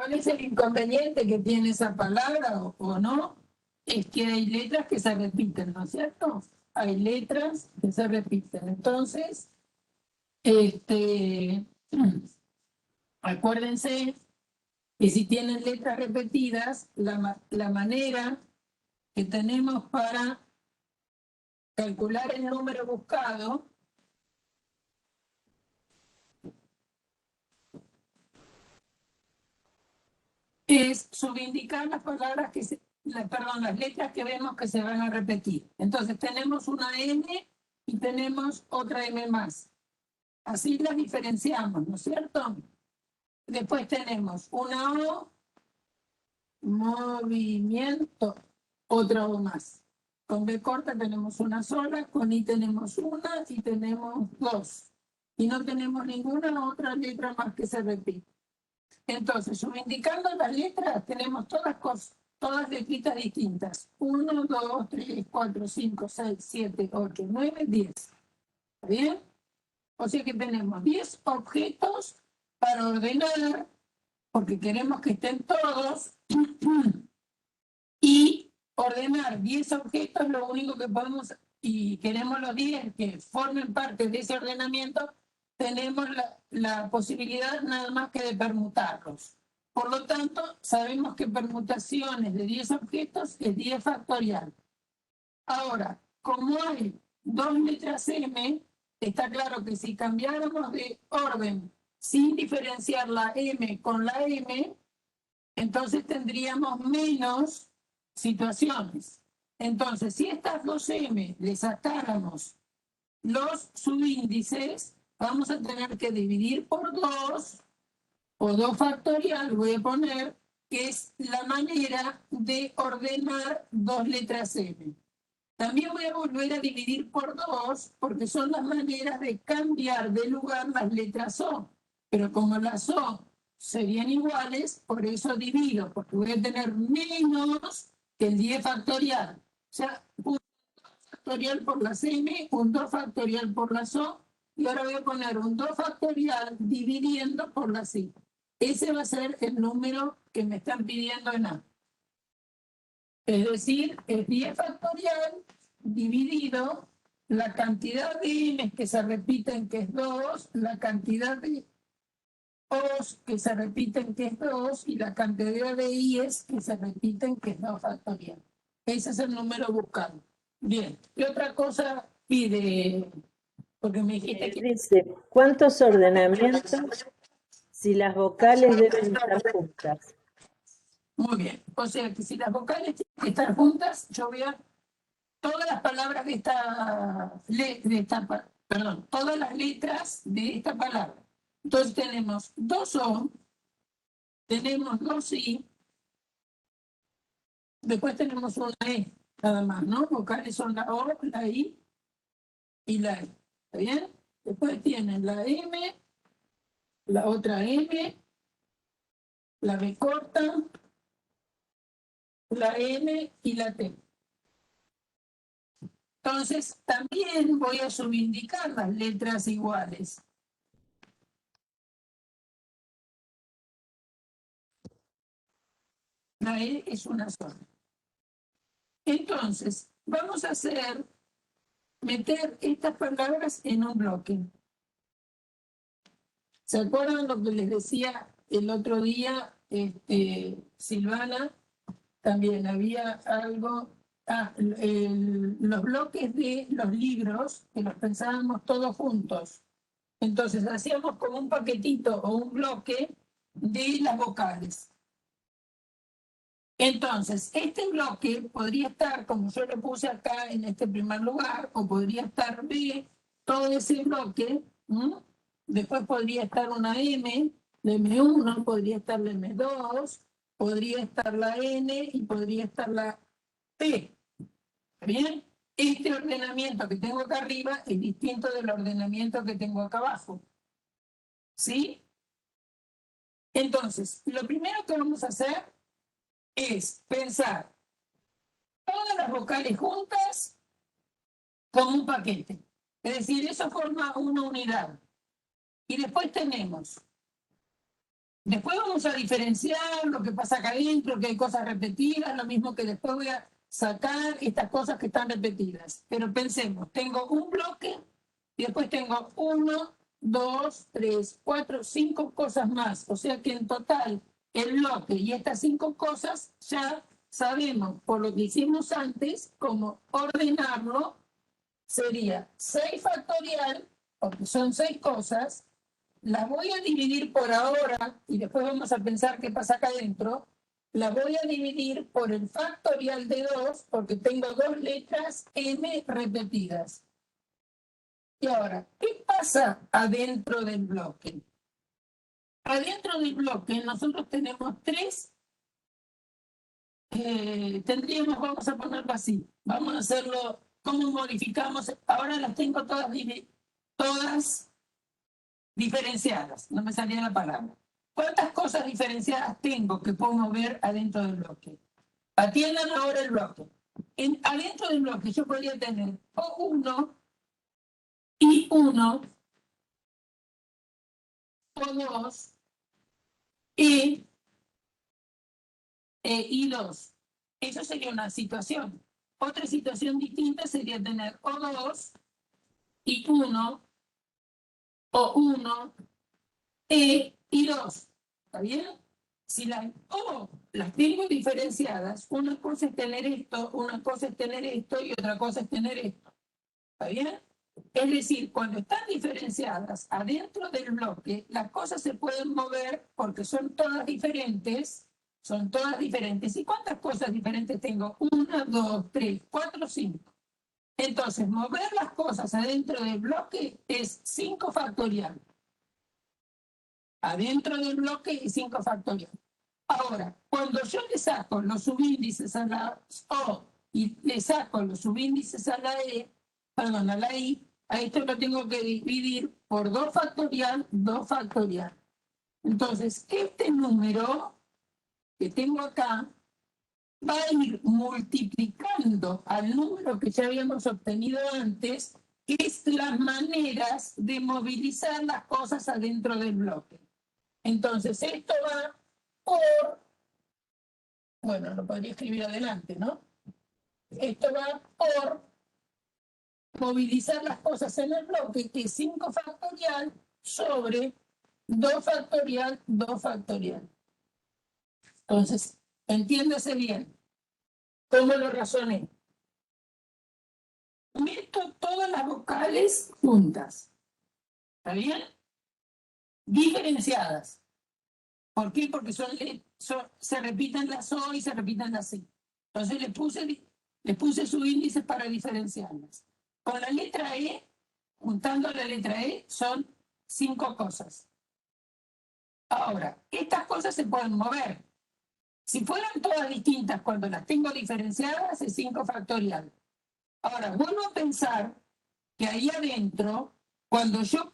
¿Cuál es el inconveniente que tiene esa palabra o no? Es que hay letras que se repiten, ¿no es cierto? Hay letras que se repiten. Entonces, acuérdense que si tienen letras repetidas, la manera que tenemos para calcular el número buscado es subindicar las palabras las letras que vemos que se van a repetir. Entonces tenemos una M y tenemos otra M más. Así las diferenciamos, ¿no es cierto? Después tenemos una O, movimiento, otra O más. Con B corta tenemos una sola, con I tenemos una y tenemos dos. Y no tenemos ninguna otra letra más que se repite. Entonces, subindicando las letras, tenemos todas letritas distintas. 1, 2, 3, 4, 5, 6, 7, 8, 9, 10. ¿Está bien? O sea que tenemos 10 objetos para ordenar, porque queremos que estén todos, y ordenar 10 objetos, lo único que podemos, y queremos los 10 que formen parte de ese ordenamiento, tenemos la posibilidad nada más que de permutarlos. Por lo tanto, sabemos que permutaciones de 10 objetos es 10 factorial. Ahora, como hay dos letras M, está claro que si cambiáramos de orden sin diferenciar la M con la M, entonces tendríamos menos situaciones. Entonces, si estas dos M le sacáramos los subíndices, vamos a tener que dividir por 2 o 2 factorial, voy a poner, que es la manera de ordenar dos letras M. También voy a volver a dividir por 2 porque son las maneras de cambiar de lugar las letras O. Pero como las O serían iguales, por eso divido, porque voy a tener menos que el 10 factorial. O sea, un 2 factorial por las M, un 2 factorial por las O, y ahora voy a poner un 2 factorial dividiendo por las I. Ese va a ser el número que me están pidiendo en A. Es decir, es 10 factorial dividido la cantidad de m que se repiten, que es 2, la cantidad de o's que se repiten, que es 2, y la cantidad de i's que se repiten, que es 2 factorial. Ese es el número buscado. Bien, ¿qué otra cosa pide? Porque me dijiste que... Dice, ¿cuántos ordenamientos si las vocales deben estar juntas? Muy bien, o sea que si las vocales tienen que estar juntas, yo voy a... Todas las palabras todas las letras de esta palabra. Entonces tenemos dos O, tenemos dos I, después tenemos una E, nada más, ¿no? Vocales son la O, la I y la E. ¿Está bien? Después tienen la M, la otra M, la B corta, la N y la T. Entonces, también voy a subindicar las letras iguales. La E es una sola. Entonces, vamos a meter estas palabras en un bloque. ¿Se acuerdan lo que les decía el otro día, Silvana? También había algo, los bloques de los libros, que los pensábamos todos juntos. Entonces hacíamos como un paquetito o un bloque de las vocales. Entonces, este bloque podría estar, como yo lo puse acá en este primer lugar, o podría estar B, todo ese bloque, después podría estar una M, la M1, podría estar la M2, podría estar la N y podría estar la T. ¿Bien? Este ordenamiento que tengo acá arriba es distinto del ordenamiento que tengo acá abajo. ¿Sí? Entonces, lo primero que vamos a hacer es pensar todas las vocales juntas como un paquete. Es decir, eso forma una unidad. Y después tenemos Después vamos a diferenciar lo que pasa acá adentro, que hay cosas repetidas, lo mismo que después voy a sacar estas cosas que están repetidas. Pero pensemos, tengo un bloque y después tengo 1, 2, 3, 4, 5 cosas más. O sea que en total el bloque y estas 5 cosas ya sabemos por lo que hicimos antes cómo ordenarlo. Sería 6 factorial, porque son 6 cosas. Las voy a dividir por ahora y después vamos a pensar qué pasa acá adentro. La voy a dividir por el factorial de 2 porque tengo 2 letras m repetidas. Y ahora, ¿qué pasa adentro del bloque? Adentro del bloque nosotros tenemos 3, vamos a ponerlo así, vamos a hacerlo, ¿cómo modificamos? Ahora las tengo todas diferenciadas, no me salía la palabra. ¿Cuántas cosas diferenciadas tengo que puedo mover adentro del bloque? Atiendan ahora el bloque. Adentro del bloque yo podría tener o 1 y 1, o 2 y 2. Eso sería una situación. Otra situación distinta sería tener o 2 y 1, o 1 y 2. ¿Está bien? Si las tengo diferenciadas, una cosa es tener esto, una cosa es tener esto y otra cosa es tener esto. ¿Está bien? Es decir, cuando están diferenciadas adentro del bloque, las cosas se pueden mover porque son todas diferentes. Son todas diferentes. ¿Y cuántas cosas diferentes tengo? 1, 2, 3, 4, 5. Entonces, mover las cosas adentro del bloque es 5 factorial. Adentro del bloque y 5 factorial. Ahora, cuando yo le saco los subíndices a la O y le saco los subíndices a la E, perdón, a la I, a esto lo tengo que dividir por 2 factorial, 2 factorial. Entonces, este número que tengo acá va a ir multiplicando al número que ya habíamos obtenido antes, que es las maneras de movilizar las cosas adentro del bloque. Entonces, esto va por, bueno, lo podría escribir adelante, ¿no? Esto va por movilizar las cosas en el bloque, que es 5 factorial sobre 2 factorial, 2 factorial. Entonces, entiéndase bien cómo lo razoné. Meto todas las vocales juntas. ¿Está bien? Diferenciadas. ¿Por qué? Porque se repiten las O y se repiten las I. Entonces le puse subíndices para diferenciarlas. Con la letra E, juntando la letra E, son 5 cosas. Ahora, estas cosas se pueden mover. Si fueran todas distintas cuando las tengo diferenciadas, es 5 factorial. Ahora, vuelvo a pensar que ahí adentro, cuando yo,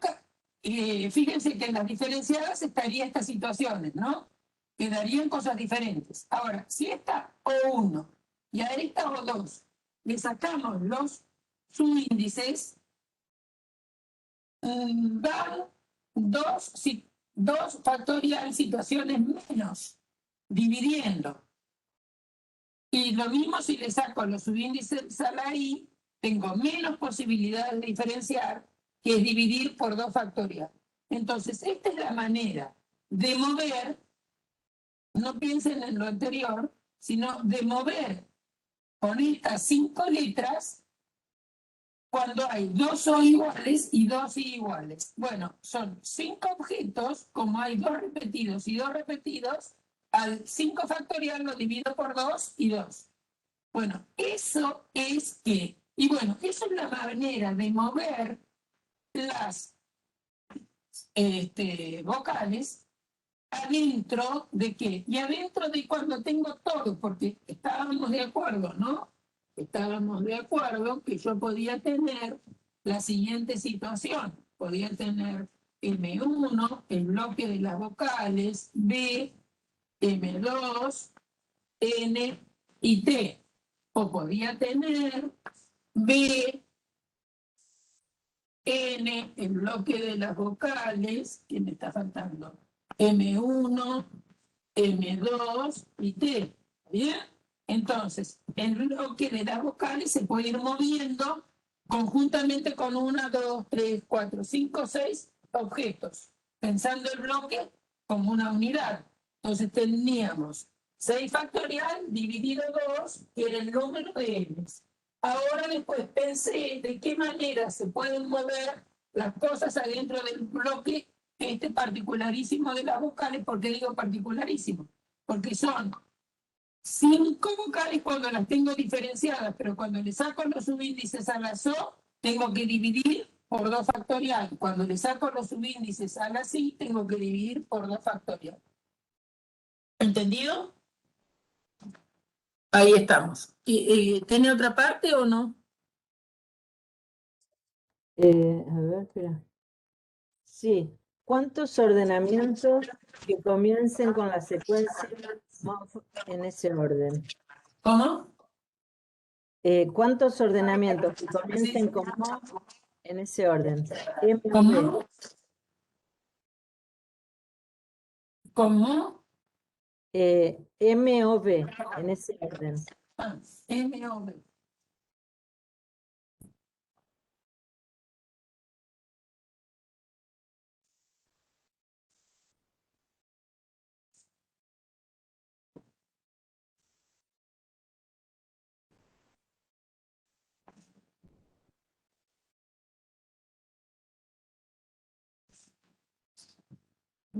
fíjense que en las diferenciadas estarían estas situaciones, ¿no? Quedarían cosas diferentes. Ahora, si esta O1 y a esta O2 le sacamos los subíndices, dan 2 factorial situaciones menos, dividiendo. Y lo mismo si le saco los subíndices a la I, tengo menos posibilidades de diferenciar, que es dividir por 2 factorial. Entonces, esta es la manera de mover, no piensen en lo anterior, sino de mover con estas 5 letras cuando hay 2 O iguales y 2 I iguales. Bueno, son 5 objetos, como hay 2 repetidos y 2 repetidos, al 5 factorial lo divido por 2 y 2. Bueno, eso es que, y bueno, eso es la manera de mover las vocales adentro de qué, y adentro de cuando tengo todo, porque estábamos de acuerdo, ¿no? Estábamos de acuerdo que yo podía tener la siguiente situación, podía tener M1, el bloque de las vocales, B, M2, N y T. O podía tener B, N, el bloque de las vocales, que me está faltando, M1, M2 y T. ¿Bien? Entonces, el bloque de las vocales se puede ir moviendo conjuntamente con 1, 2, 3, 4, 5, 6 objetos, pensando el bloque como una unidad. Entonces teníamos 6 factorial dividido 2, que era el número de M's. Ahora después pensé de qué manera se pueden mover las cosas adentro del bloque particularísimo de las vocales. ¿Por qué digo particularísimo? Porque son 5 vocales cuando las tengo diferenciadas, pero cuando le saco los subíndices a la SO, tengo que dividir por 2 factorial. Cuando le saco los subíndices a la SI, tengo que dividir por 2 factorial. ¿Entendido? Ahí estamos. ¿Tiene otra parte o no? A ver, espera. Sí. ¿Cuántos ordenamientos que comiencen con la secuencia MOV en ese orden? ¿Cómo? ¿Cuántos ordenamientos que comiencen con MOV en ese orden? ¿Cómo? ¿Cómo? M o V en ese orden. M o B.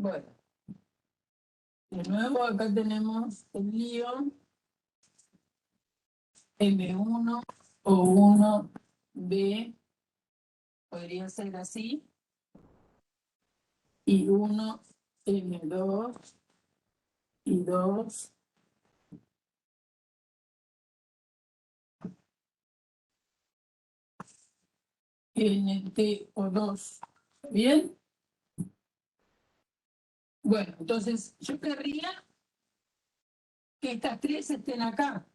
Bueno, de nuevo acá tenemos el lío M1 o 1B, podría ser así, y 1 M2 y 2 NT o 2. ¿Bien? Bueno, entonces yo querría que estas 3 estén acá.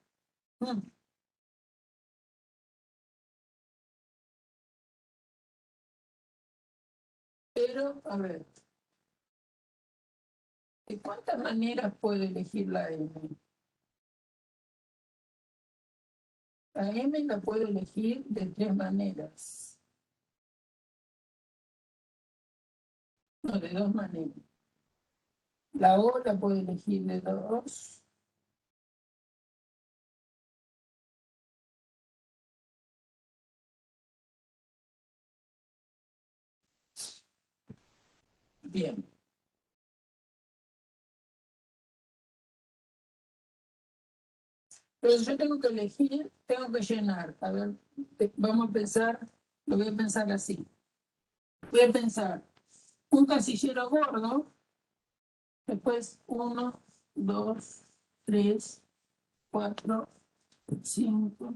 Pero, a ver, ¿de cuántas maneras puedo elegir la M? La M la puedo elegir de 3 maneras. No, de 2 maneras. La O la puedo elegir de 2. Bien. Pero yo tengo que elegir, tengo que llenar. A ver, vamos a pensar, lo voy a pensar así. Voy a pensar un casillero gordo, después 1, 2, 3, 4, 5.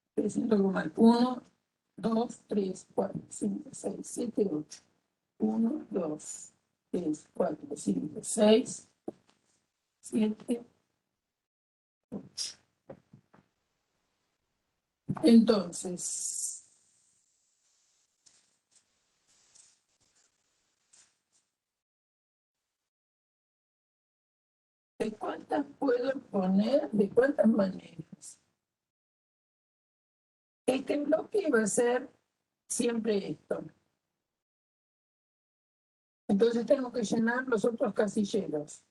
Estoy haciendo algo mal. 1, 2, 3, 4, 5, 6, 7, 8. 1, 2, 3, 4, 5, 6, 7, 8. Entonces, ¿de cuántas puedo poner? ¿De cuántas maneras? Este bloque va a ser siempre esto. Entonces tengo que llenar los otros casilleros.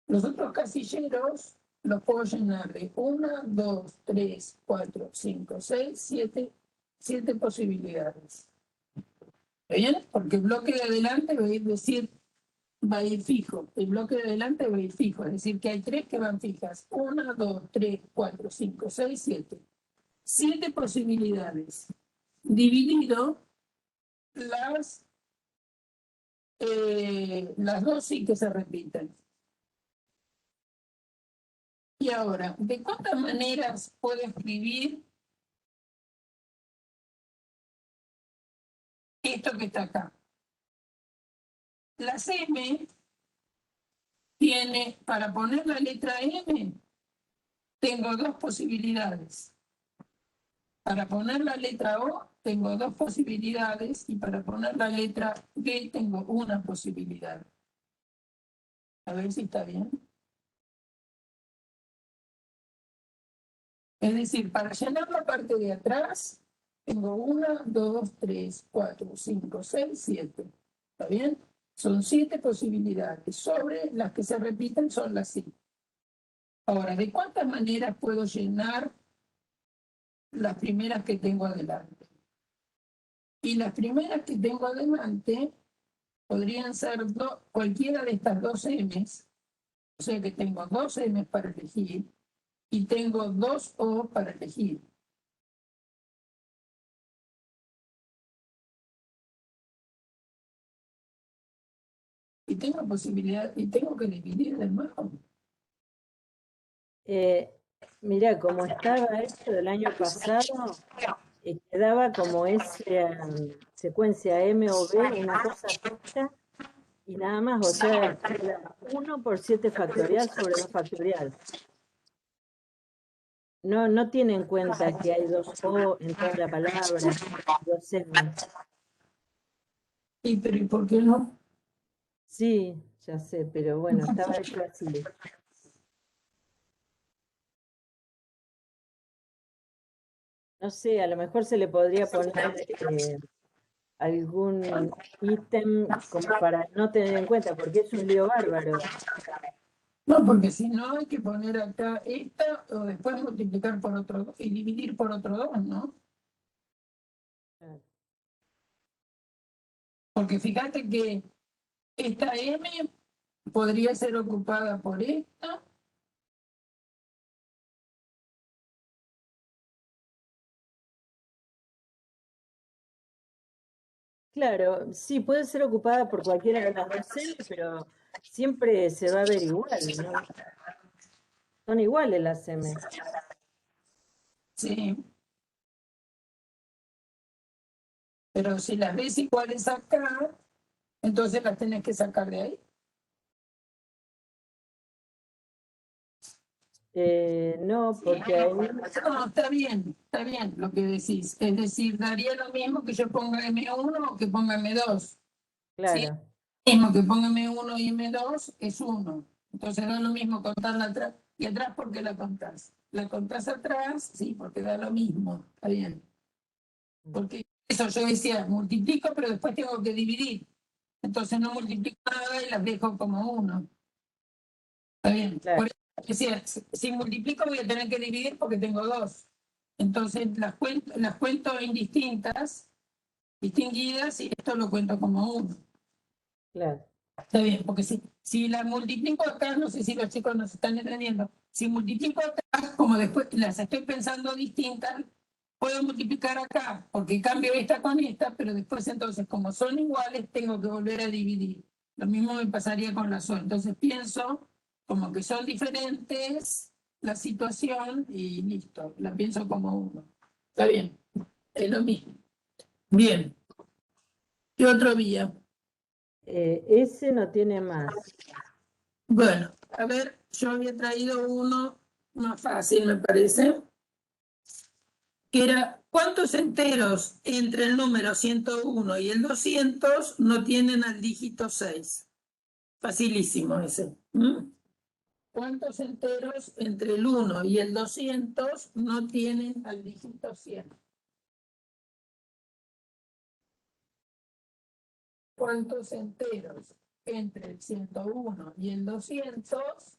Los otros casilleros los puedo llenar de 1, 2, 3, 4, 5, 6, 7, 7 posibilidades. ¿Bien? Porque el bloque de adelante va a ir fijo. El bloque de adelante va a ir fijo. Es decir, que hay 3 que van fijas. 1, 2, 3, 4, 5, 6, 7. 7 posibilidades. Dividido las 2 sí que se repiten. Y ahora, ¿de cuántas maneras puedo escribir esto que está acá? Las M tiene, para poner la letra M, tengo 2 posibilidades. Para poner la letra O tengo dos posibilidades y para poner la letra G tengo una posibilidad. A ver si está bien. Es decir, para llenar la parte de atrás, tengo 1, 2, 3, 4, 5, 6, 7. ¿Está bien? Son 7 posibilidades. Sobre las que se repiten son las 5. Ahora, ¿de cuántas maneras puedo llenar las primeras que tengo adelante? Y las primeras que tengo adelante podrían ser cualquiera de estas dos M's. O sea que tengo dos M's para elegir y tengo dos O para elegir. Y tengo posibilidad, y tengo que dividir de nuevo. Mira, como estaba esto del año pasado, quedaba como esa secuencia M o B, una cosa fija, y nada más, o sea, queda 1 por 7 factorial sobre 2 factorial. No tiene en cuenta que hay dos O en toda la palabra, dos M. ¿Y pero y por qué no? Sí, ya sé, pero bueno, estaba hecho así. No sé, a lo mejor se le podría poner algún ítem como para no tener en cuenta, porque es un lío bárbaro. No, porque si no hay que poner acá esta o después multiplicar por otro 2 y dividir por otro 2, ¿no? Porque fíjate que esta M podría ser ocupada por esta. Claro, sí, puede ser ocupada por cualquiera de las dos series, pero siempre se va a ver igual, ¿no? Son iguales las M. Sí. Pero si las ves iguales acá, entonces las tenés que sacar de ahí. No, porque ahí, No, está bien lo que decís. Es decir, daría lo mismo que yo ponga M1 o que ponga M2. Sí, claro, lo mismo que ponga M1 y M2 es 1. Entonces da lo mismo contarla atrás y atrás porque la contás. La contás atrás, sí, porque da lo mismo. Está bien. Porque eso yo decía, multiplico, pero después tengo que dividir. Entonces no multiplico nada y las dejo como 1. Está bien. claro, Por eso decía, si multiplico voy a tener que dividir porque tengo 2. Entonces las cuento indistintas, distinguidas, y esto lo cuento como 1. claro. Está bien, porque si la multiplico acá, no sé si los chicos nos están entendiendo, si multiplico acá, como después las estoy pensando distintas, puedo multiplicar acá, porque cambio esta con esta, pero después entonces, como son iguales, tengo que volver a dividir. Lo mismo me pasaría con la SO. Entonces pienso como que son diferentes la situación y listo, la pienso como uno. Está bien, es lo mismo. Bien, ¿qué otro día? Ese no tiene más. Bueno, a ver, yo había traído uno más fácil, me parece, que era ¿cuántos enteros entre el número 101 y el 200 no tienen al dígito 6? Facilísimo ese. ¿Cuántos enteros entre el 1 y el 200 no tienen al dígito 100? ¿Cuántos enteros entre el 101 y el 200?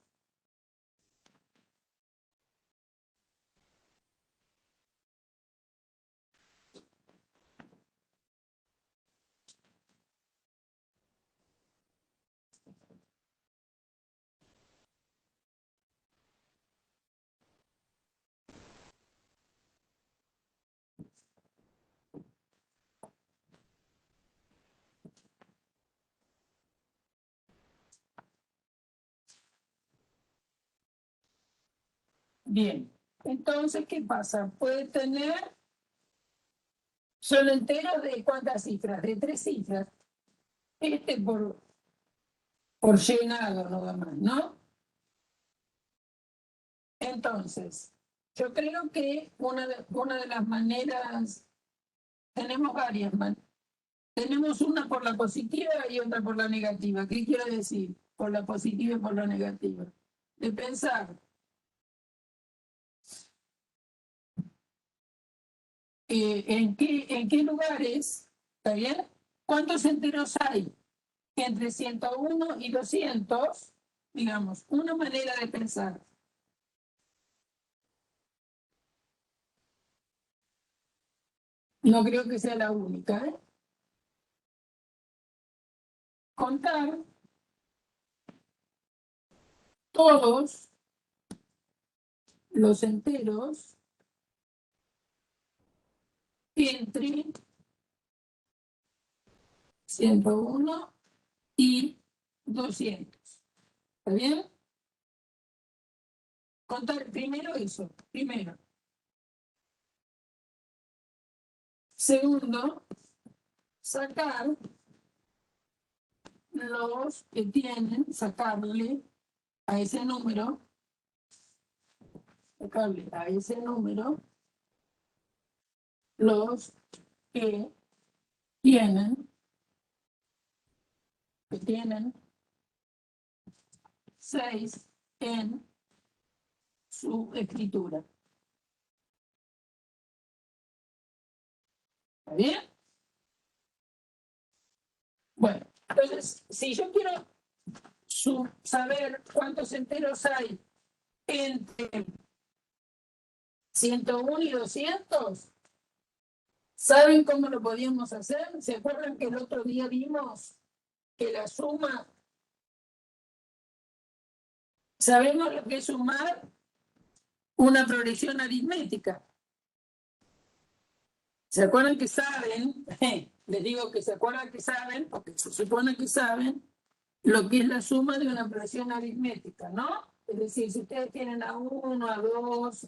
Bien, entonces, ¿qué pasa? Puede tener, son enteros de cuántas cifras, de 3 cifras. Este por llenado nada más, ¿no? Entonces, Yo creo que una de las maneras, tenemos varias maneras. Tenemos una por la positiva y otra por la negativa. ¿Qué quiero decir? Por la positiva y por la negativa. De pensar en qué lugares, ¿está bien? ¿Cuántos enteros hay entre 101 y 200? Digamos, una manera de pensar. No creo que sea la única, ¿eh? Contar todos los enteros entre 101 y 200. ¿Está bien? Contar primero eso, primero. Segundo, sacar los que tienen, sacarle a ese número, sacarle a ese número los que tienen, que tienen 6 en su escritura. ¿Está bien? Bueno, entonces, si yo quiero saber cuántos enteros hay entre 101 y 200, ¿saben cómo lo podíamos hacer? ¿Se acuerdan que el otro día vimos que la suma, sabemos lo que es sumar una progresión aritmética? ¿Se acuerdan que saben? Les digo que se acuerdan que saben, porque se supone que saben lo que es la suma de una progresión aritmética, ¿no? Es decir, si ustedes tienen a 1, a 2,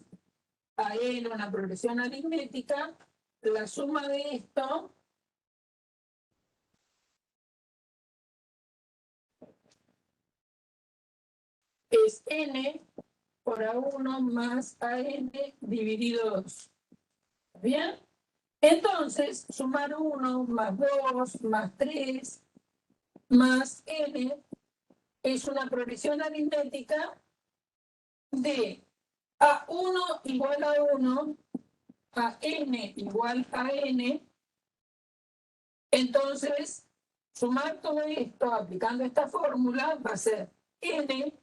a n, una progresión aritmética, la suma de esto es n por a1 más an dividido 2. ¿Bien? Entonces, sumar 1 más 2 más 3 más n es una progresión aritmética de a1 igual a 1, a n igual a n. Entonces, sumar todo esto aplicando esta fórmula va a ser n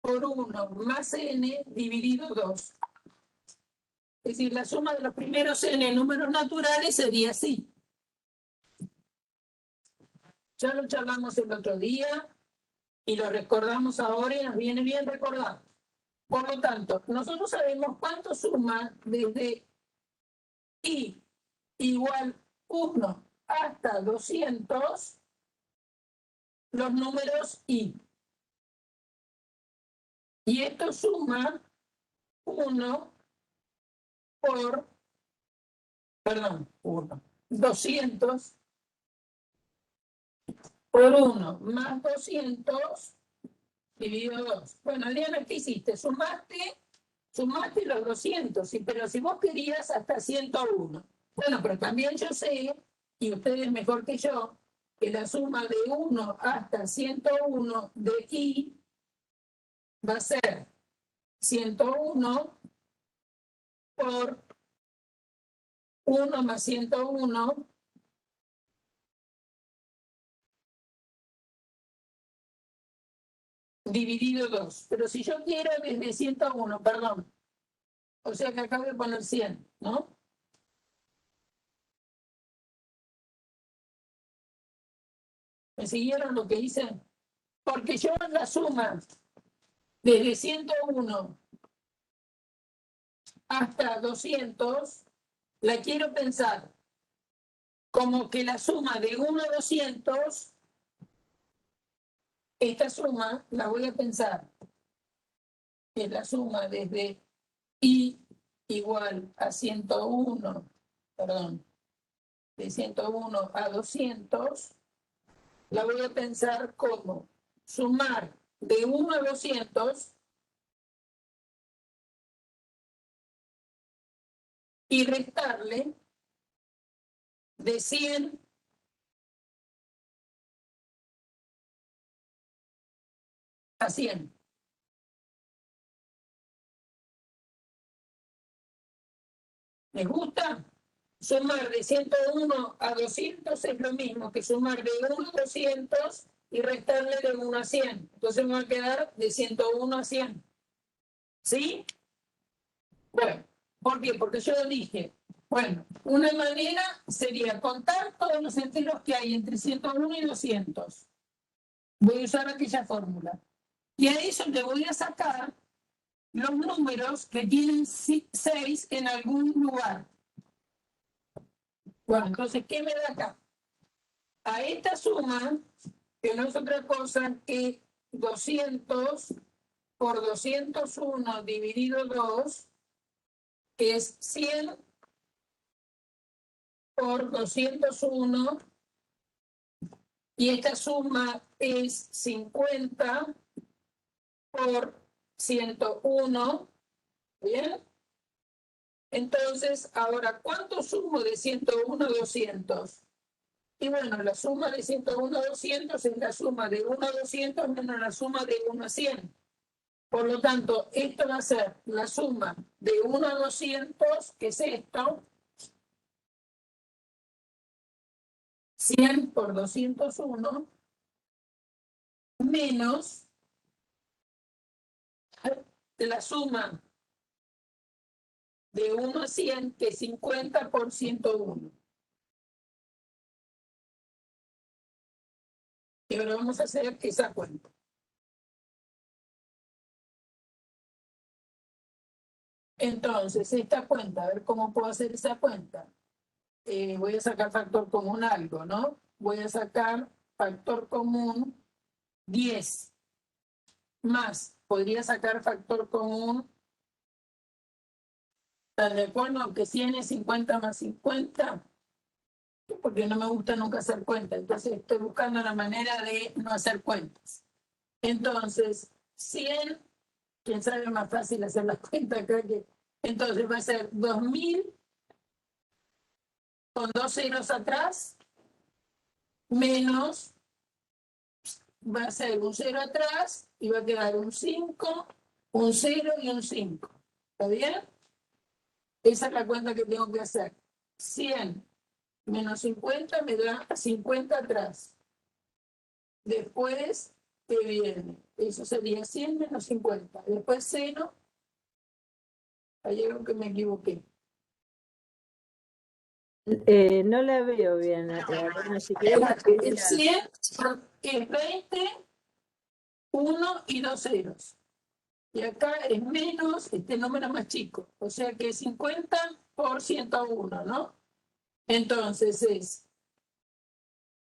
por 1 más n dividido 2. Es decir, la suma de los primeros n números naturales sería así. Ya lo charlamos el otro día y lo recordamos ahora y nos viene bien recordar. Por lo tanto, nosotros sabemos cuánto suma desde i igual 1 hasta 200 los números i. Y esto suma 1 por, perdón, 200 por 1 más 200 dividido 2. Bueno, Adriana, ¿qué hiciste? Sumaste los 200, sí, pero si vos querías hasta 101. Bueno, pero también yo sé, y ustedes mejor que yo, que la suma de 1 hasta 101 de i va a ser 101 por 1 más 101 dividido 2. Pero si yo quiero desde 101, perdón, o sea que acabo de poner 100, ¿no? ¿Me siguieron lo que hice? Porque yo la suma desde 101 hasta 200 la quiero pensar como que la suma de 1 a 200, esta suma la voy a pensar que es la suma desde i igual a 101, perdón, de 101 a 200, la voy a pensar como sumar de 1 a 200 y restarle de 100 a 100. ¿Les gusta? Sumar de 101 a 200 es lo mismo que sumar de 1 a 200 y restarle de 1 a 100. Entonces me va a quedar de 101 a 100. ¿Sí? Bueno, ¿por qué? Porque yo dije, bueno, una manera sería contar todos los enteros que hay entre 101 y 200. Voy a usar aquella fórmula. Y a eso le voy a sacar los números que tienen 6 en algún lugar. Bueno, entonces, ¿qué me da acá? A esta suma, que no es otra cosa que 200 por 201 dividido 2, que es 100 por 201, y esta suma es 50 por 101, ¿bien? Entonces, ahora, ¿cuánto sumo de 101 a 200? Y bueno, la suma de 101 a 200 es la suma de 1 a 200 menos la suma de 1 a 100. Por lo tanto, esto va a ser la suma de 1 a 200, que es esto, 100 por 201, menos la suma de 1 a 100, que es 50 por 101. Y ahora vamos a hacer esa cuenta. Entonces, esta cuenta, a ver cómo puedo hacer esa cuenta. Voy a sacar factor común algo, ¿no? Voy a sacar factor común 10. Más, podría sacar factor común, ¿estás de acuerdo? Que 100 es 50 más 50, porque no me gusta nunca hacer cuentas, entonces estoy buscando la manera de no hacer cuentas. Entonces, 100, quién sabe, más fácil hacer las cuentas acá que... Entonces va a ser 2000 con 2 ceros atrás, menos, va a ser un 0 atrás y va a quedar un 5, un 0 y un 5. ¿Está bien? Esa es la cuenta que tengo que hacer. 100 menos 50 me da 50 atrás. Después, ¿qué viene? Eso sería 100 menos 50. Después 0. Hay algo que me equivoqué. No la veo bien. Si El 100 es 20, 1 y 2 ceros. Y acá es menos este número más chico. O sea que es 50 por 101, ¿no? Entonces es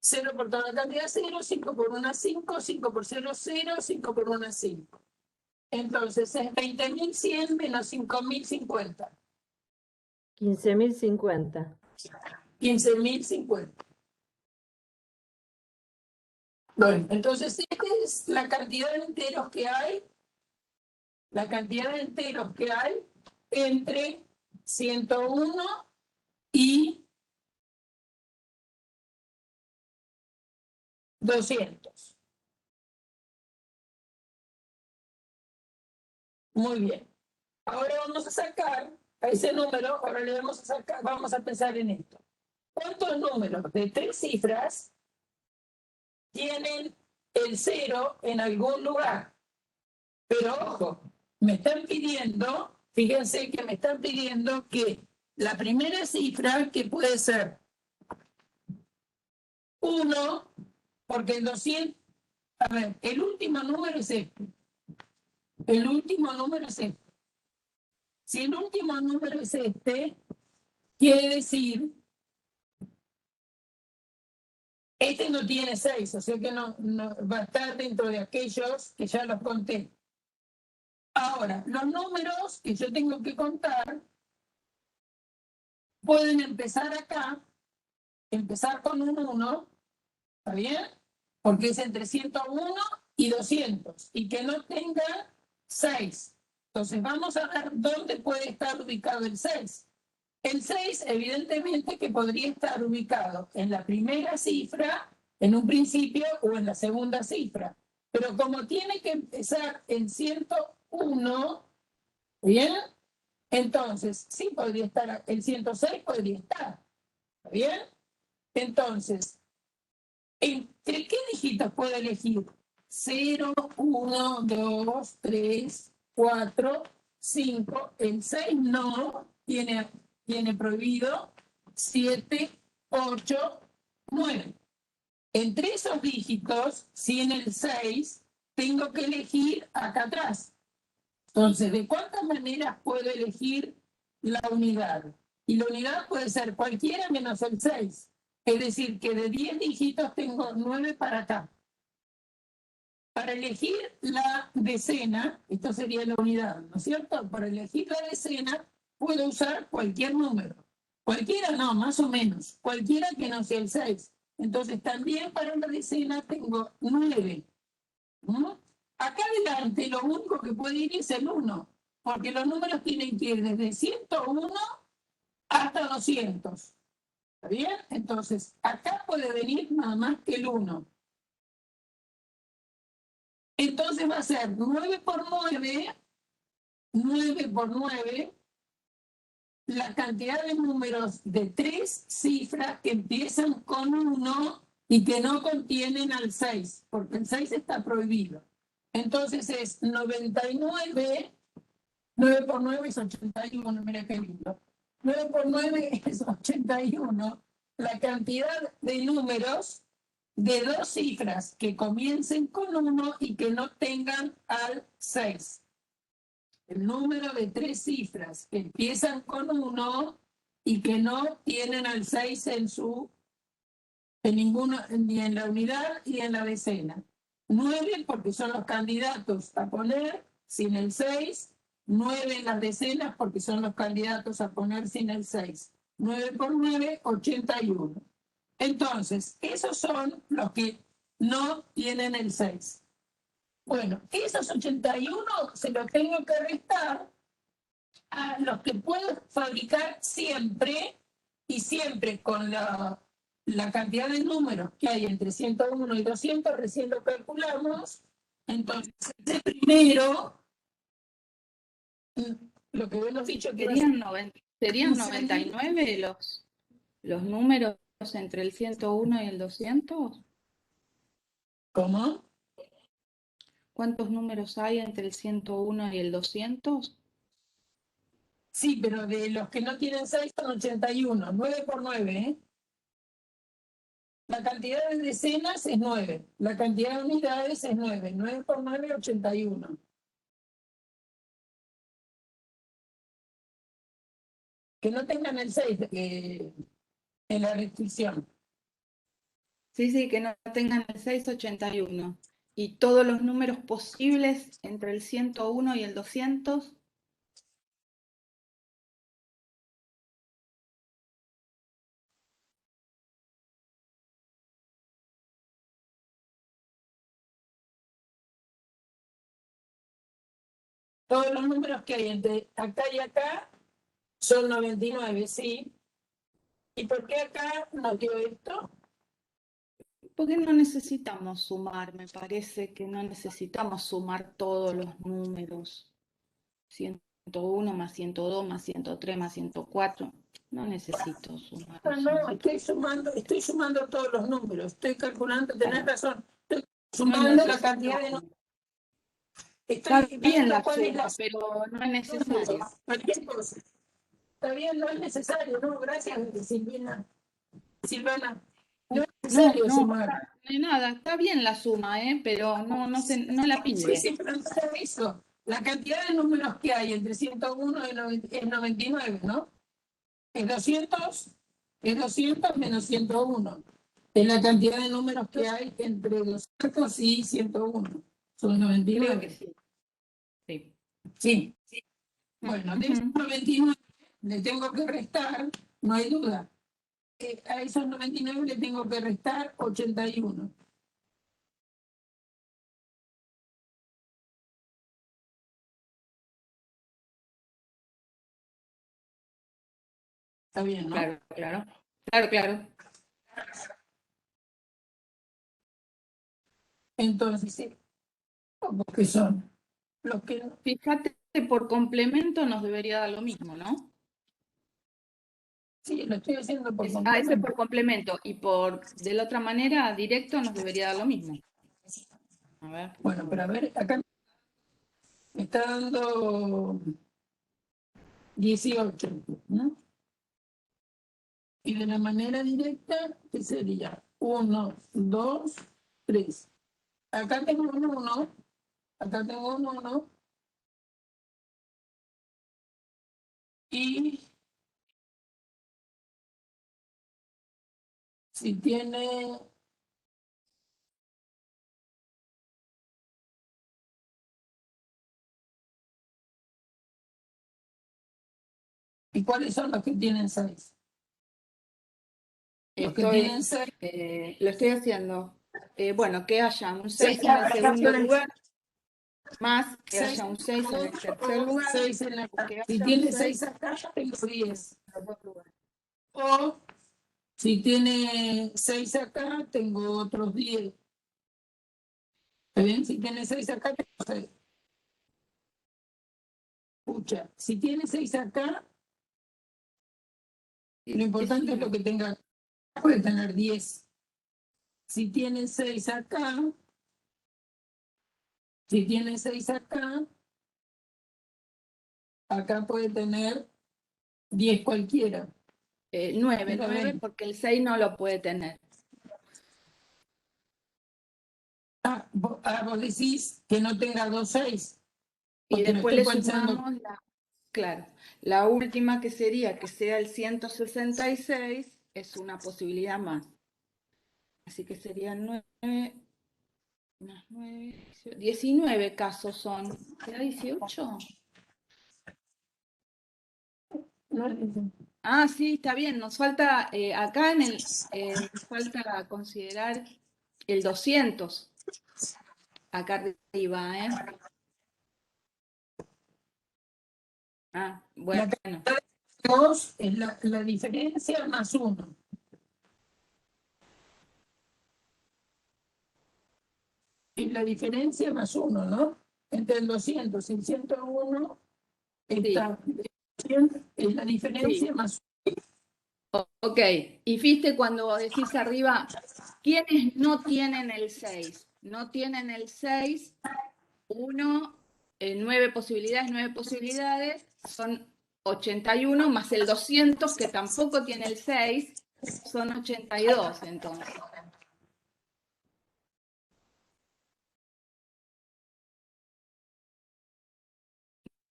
0 por toda la cantidad 0, 5 por 1, 5, 5 por 0, 0, 5 por 1, 5. Entonces es 20.100 menos 5.050. 15.050. 15.050. Bueno, entonces esta es la cantidad de enteros que hay. La cantidad de enteros que hay entre 101 y 200. Muy bien. Ahora vamos a sacar a ese número, ahora le vamos a sacar, vamos a pensar en esto. ¿Cuántos números de 3 cifras tienen el 0 en algún lugar? Pero ojo, me están pidiendo, fíjense que me están pidiendo que la primera cifra, que puede ser 1, porque el 200, a ver, el último número es este. El último número es este. Si el último número es este, quiere decir, este no tiene 6, o sea que no va a estar dentro de aquellos que ya los conté. Ahora, los números que yo tengo que contar pueden empezar acá, empezar con un 1, ¿está bien? Porque es entre 101 y 200, y que no tenga 6. Entonces vamos a ver dónde puede estar ubicado el 6. El 6, evidentemente, que podría estar ubicado en la primera cifra, en un principio, o en la segunda cifra. Pero como tiene que empezar en 101, ¿bien? Entonces, sí podría estar, el 106 podría estar, ¿está bien? Entonces, ¿entre qué dígitos puedo elegir? 0, 1, 2, 3, 4, 5. El 6 no, tiene prohibido. 7, 8, 9. Entre esos dígitos, si en el 6 tengo que elegir acá atrás. Entonces, ¿de cuántas maneras puedo elegir la unidad? Y la unidad puede ser cualquiera menos el 6. Es decir, que de 10 dígitos tengo 9 para acá. Para elegir la decena, esto sería la unidad, ¿no es cierto? Para elegir la decena puedo usar cualquier número. Cualquiera no, más o menos. Cualquiera que no sea el 6. Entonces también para la decena tengo 9. ¿No? Acá adelante lo único que puede ir es el 1, porque los números tienen que ir desde 101 hasta 200. ¿Está bien? Entonces, acá puede venir nada más que el 1. Entonces va a ser 9 por 9, 9 por 9, la cantidad de números de 3 cifras que empiezan con 1 y que no contienen al 6, porque el 6 está prohibido. Entonces es 99, 9 por 9 es 81, mira qué lindo. 9 por 9 es 81, la cantidad de números de 2 cifras que comiencen con 1 y que no tengan al 6. El número de 3 cifras que empiezan con 1 y que no tienen al 6 ni en la unidad ni en la decena. 9 porque son los candidatos a poner sin el 6. 9 en las decenas porque son los candidatos a poner sin el 6. 9 por 9, 81. Entonces, esos son los que no tienen el 6. Bueno, esos 81 se los tengo que restar a los que puedo fabricar siempre y siempre con la cantidad de números que hay entre 101 y 200, recién lo calculamos. Entonces, el primero, lo que hemos dicho que ¿Serían 99 los números entre el 101 y el 200? ¿Cómo? ¿Cuántos números hay entre el 101 y el 200? Sí, pero de los que no tienen 6 son 81, 9 por 9, ¿eh? La cantidad de decenas es 9, la cantidad de unidades es 9, 9 por 9, 81. Que no tengan el 6 en la restricción. Sí, que no tengan el 681. ¿Y todos los números posibles entre el 101 y el 200? Todos los números que hay entre acá y acá son 99, ¿sí? ¿Y por qué acá no dio esto? Porque no necesitamos sumar, me parece que no necesitamos sumar todos los números. 101 más 102 más 103 más 104. No necesito sumar Ah, eso. no, estoy sumando todos los números, estoy calculando, tenés razón, estoy No sumando la cantidad de números. Está Estoy bien viendo la cuál es suma, la pero no es necesario. cualquier cosa. Está bien, no es necesario, no, gracias, Silvina. Silvana, no es necesario No sumar. Sí, pide. sí, pero no es eso. La cantidad de números que hay entre 101 es 99, ¿no? Es 200 menos 101. Es la cantidad de números que hay entre 200 y 101. Son Creo 99. que sí. Sí. Sí. Bueno, de esos 99 le tengo que restar, no hay duda. A esos 99 le tengo que restar 81. Está bien, ¿no? Claro, claro. Claro, claro. Entonces, sí, porque son los que Fíjate que por complemento nos debería dar lo mismo, ¿no? sí, lo estoy haciendo por Ese completo. por complemento y de la otra manera, directo, nos debería dar lo mismo. A ver. Bueno, pero a ver, acá me está dando 18, ¿no? Y de la manera directa, ¿qué sería? 1, 2, 3. Acá tengo un 1, acá tengo un 1, y si tiene... ¿Y cuáles son los que tienen 6? Los que tienen 6. Lo estoy haciendo. Bueno, que haya un 6 Sí, en el por segundo ejemplo, lugar, más que 6 haya un 6 en el tercer lugar, 6 en la... que Si haya un tiene 6 6 acá, tengo 10. en los dos lugares. O si tiene 6 acá, tengo otros 10. ¿Está bien? Si tiene 6 acá, tengo 6. Escucha, si tiene 6 acá, lo importante es lo que tenga. Puede tener 10. Si tiene 6 acá, si tiene 6 acá, acá puede tener 10 cualquiera. 9, Pero 9, ven. porque el 6 no lo puede tener. Vos decís que no tenga 2 6. Y Porque lo después estoy le pensando. sumamos claro, la última que sería que sea el 166 es una posibilidad más. Así que serían 9 más 9, 19 casos son. ¿Queda 18? No, no. Ah, sí, está bien. Nos falta, acá nos falta considerar el 200. Acá arriba, ¿eh? Ah, La bueno. cantidad de 2 es la diferencia más 1. Es la diferencia más 1, ¿no? Entre el 200 y el 101 está. Es la diferencia Sí. más 1. Ok, y viste cuando decís arriba, ¿quiénes no tienen el 6? No tienen el 6, 1, 9 posibilidades, son 81 más el 200 que tampoco tiene el 6, son 82 entonces.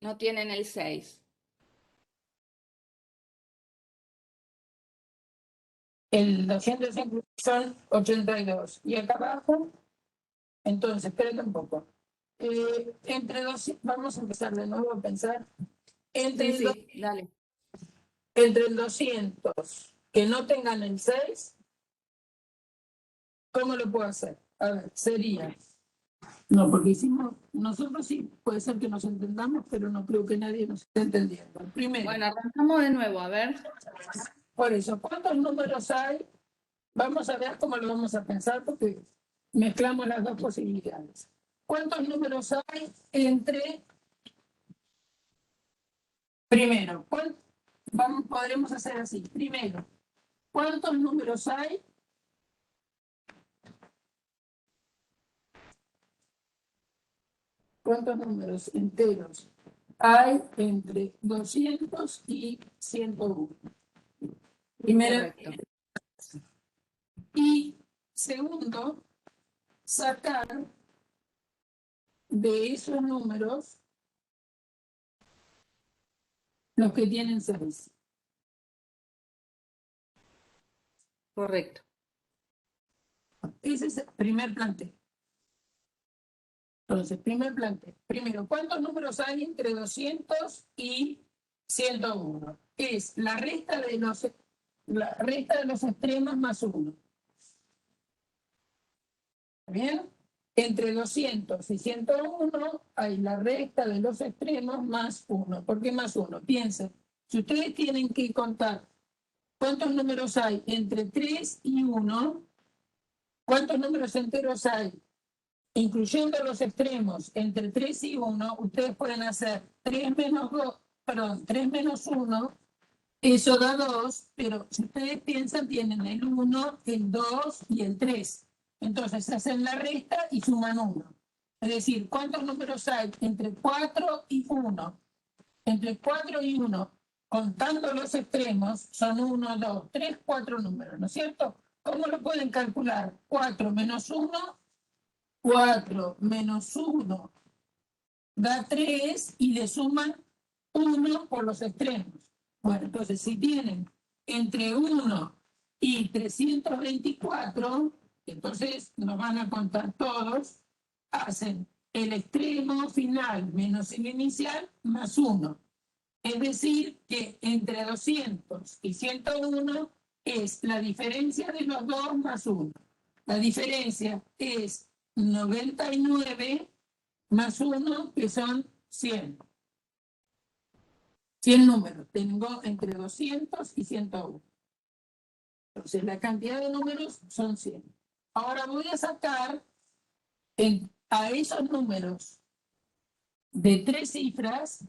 No tienen el 6. El 250 son 82. Y acá abajo, entonces, espérate un poco. Entre 200, vamos a empezar de nuevo a pensar. Entre, Sí, dale. entre el 200 que no tengan el 6, ¿cómo lo puedo hacer? A ver, sería. No, porque hicimos, nosotros sí, puede ser que nos entendamos, pero no creo que nadie nos esté entendiendo. Primero, Bueno, arrancamos de nuevo, a ver. por eso, ¿cuántos números hay? Vamos a ver cómo lo vamos a pensar, porque mezclamos las dos posibilidades. ¿Cuántos números hay entre... Primero, podremos hacer así. Primero, ¿cuántos números hay? ¿Cuántos números enteros hay entre 200 y 101? Primero. Correcto. Y segundo, sacar de esos números los que tienen 6. Correcto. Ese es el primer planteo. Entonces, primer planteo. Primero, ¿cuántos números hay entre 200 y 101? Es la resta de los extremos más 1. ¿Bien? Entre 200 y 101 hay la resta de los extremos más 1. ¿Por qué más 1? Piensen, si ustedes tienen que contar ¿Cuántos números hay entre 3 y 1? ¿Cuántos números enteros hay? Incluyendo los extremos, entre 3 y 1, ustedes pueden hacer 3 menos 2, perdón, 3 menos 1, eso da 2, pero si ustedes piensan, tienen el 1, el 2 y el 3. Entonces hacen la resta y suman 1. Es decir, ¿cuántos números hay entre 4 y 1? Entre 4 y 1, contando los extremos, son 1, 2, 3, 4 números, ¿no es cierto? ¿Cómo lo pueden calcular? 4 menos 1, 4 menos 1 da 3 y le suman 1 por los extremos. Bueno, entonces si tienen entre 1 y 324, entonces nos van a contar todos, hacen el extremo final menos el inicial más 1. Es decir, que entre 200 y 101 es la diferencia de los dos más 1. La diferencia es 99 más 1, que son 100. 100 números. Tengo entre 200 y 101. Entonces, la cantidad de números son 100. Ahora voy a sacar a esos números de 3 cifras,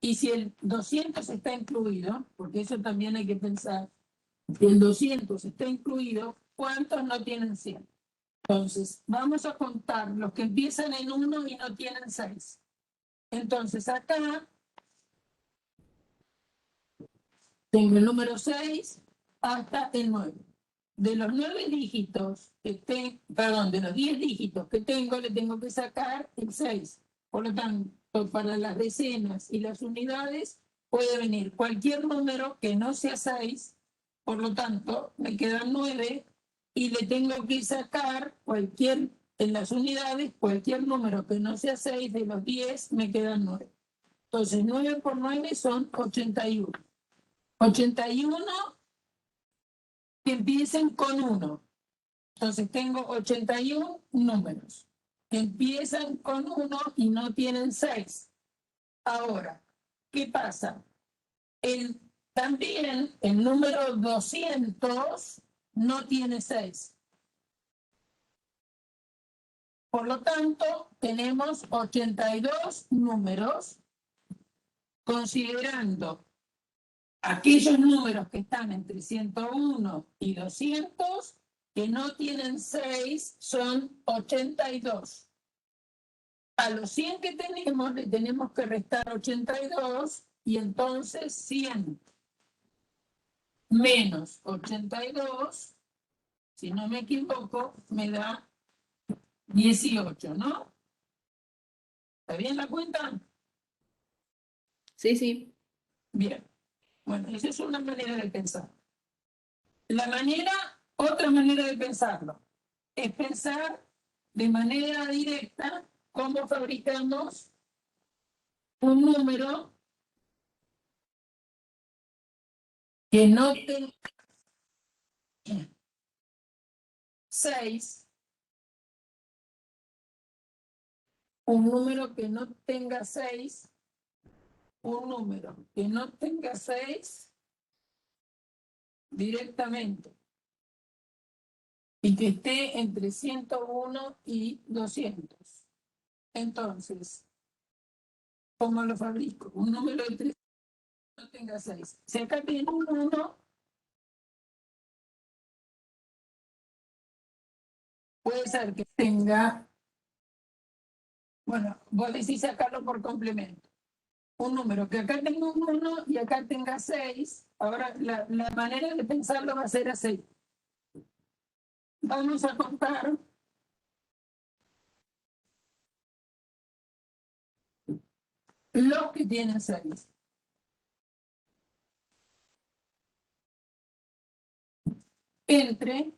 y si el 200 está incluido, porque eso también hay que pensar, si el 200 está incluido, ¿cuántos no tienen 100? Entonces, vamos a contar los que empiezan en 1 y no tienen 6. Entonces, acá tengo el número 6 hasta el 9. De los 9 dígitos de los 10 dígitos que tengo, le tengo que sacar el 6. Por lo tanto, para las decenas y las unidades puede venir cualquier número que no sea 6, por lo tanto, me quedan 9 y le tengo que sacar en las unidades, cualquier número que no sea 6 de los 10, me quedan 9. Entonces, 9 por 9 son 81. 81 que empiecen con 1. Entonces tengo 81 números que empiezan con 1 y no tienen 6. Ahora, ¿qué pasa? También el número 200 no tiene 6. Por lo tanto, tenemos 82 números, considerando aquellos números que están entre 101 y 200, que no tienen 6, son 82. A los 100 que tenemos, le tenemos que restar 82, y entonces 100 menos 82, si no me equivoco, me da 18, ¿no? ¿Está bien la cuenta? Sí, sí. Bien. Bueno, esa es una manera de pensar. Otra manera de pensarlo, es pensar de manera directa cómo fabricamos un número que no tenga 6, un número que no tenga 6, un número que no tenga 6 directamente y que esté entre 101 y 200. Entonces, ¿cómo lo fabrico? Un número de 3 no tenga 6. Si acá tiene un 1, puede ser que tenga, bueno, vos decís sacarlo por complemento. Un número que acá tenga un 1 y acá tenga 6. Ahora, la manera de pensarlo va a ser así. Vamos a contar los que tienen 6. Entre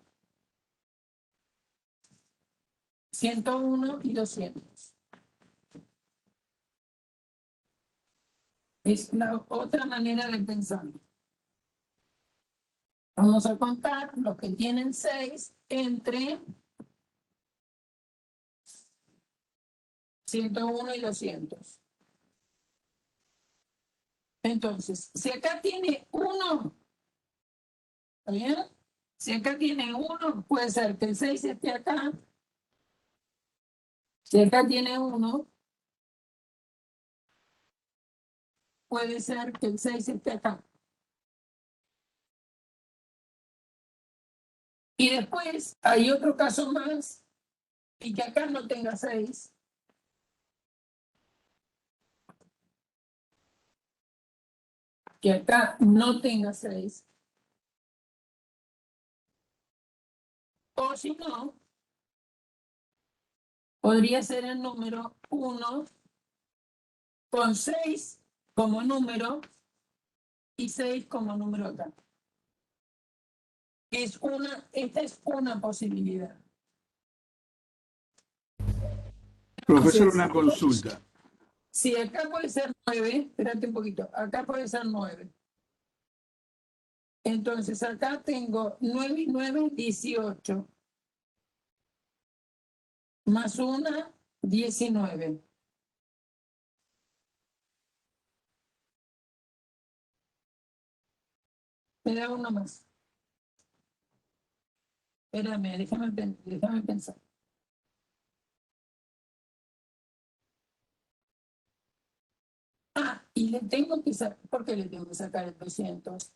101 y 200. Es la otra manera de pensarlo. Vamos a contar los que tienen 6 entre 101 y 200. Entonces, si acá tiene 1, ¿está bien? Si acá tiene 1, puede ser que el 6 esté acá. Si acá tiene 1, puede ser que el 6 esté acá. Y después hay otro caso más, y que acá no tenga 6. Que acá no tenga 6. O si no, podría ser el número 1 con 6 como número y 6 como número acá. Esta es una posibilidad. Profesor, Entonces, una consulta. si acá puede ser 9, espérate un poquito, acá puede ser 9. Entonces acá tengo 9 y 9, 18. Más 1, 19. Me da uno más. Espérame, déjame pensar. Ah, y le tengo que sacar, ¿por qué le tengo que sacar el 200?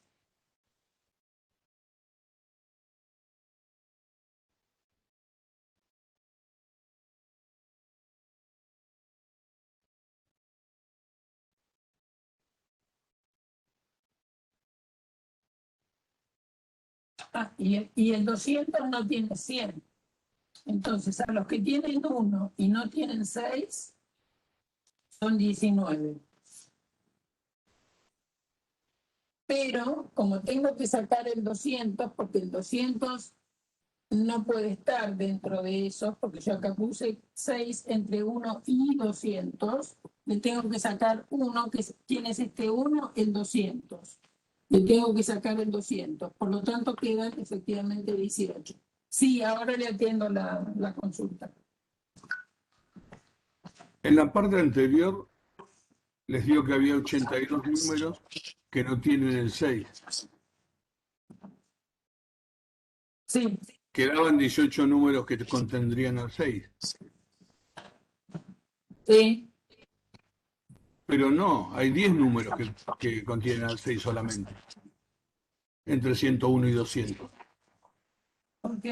Ah, y el 200 no tiene 100. Entonces, a los que tienen 1 y no tienen 6, son 19. Pero, como tengo que sacar el 200, porque el 200 no puede estar dentro de esos, porque yo acá puse 6 entre 1 y 200, le tengo que sacar 1, ¿quién es este 1? El 200. Le tengo que sacar el 200, por lo tanto quedan efectivamente 18. Sí, ahora le atiendo la consulta. En la parte anterior les digo que había 82 números que no tienen el 6. Sí, Quedaban 18 números que contendrían el 6. sí. Pero no, hay 10 números que contienen el 6 solamente. Entre 101 y 200. Ok.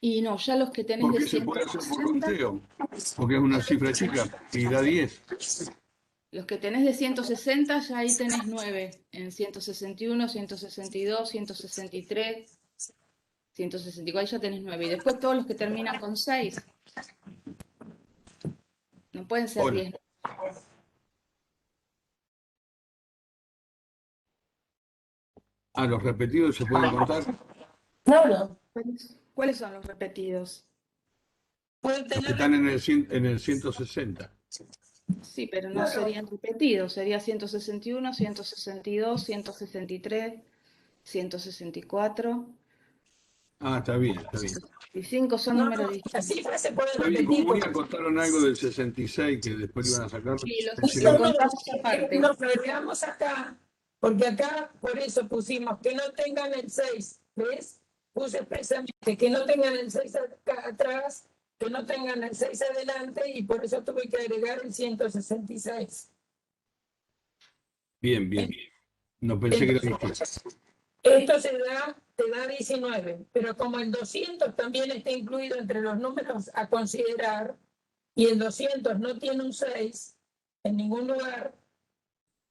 Y no, ya los que tenés de Porque se puede hacer por 160, conteo. Porque es una cifra chica y da 10. los que tenés de 160, ya ahí tenés 9. En 161, 162, 163, 164, ahí ya tenés 9. Y después todos los que terminan con 6. No pueden ser Hola. 10. Ah, los repetidos se pueden contar. Claro, ¿Cuáles son los repetidos? puede Los que tener. están en el 160. Sí, pero no Claro. serían repetidos. Sería 161, 162, 163, 164. Ah, está bien, está bien. Y 5 son No, números no, las distintos. cifras se pueden Está bien, repetir. como me contaron algo del 66 que después iban a sacar, Sí, pensé lo No, que... no, contamos aparte. nos agregamos acá, porque acá por eso pusimos que no tengan el 6, ¿ves? Puse expresamente que no tengan el 6 acá atrás, que no tengan el 6 adelante, y por eso tuve que agregar el 166. Bien, bien. No pensé que era distinto. Entonces, esto te da 19, pero como el 200 también está incluido entre los números a considerar, y el 200 no tiene un 6 en ningún lugar,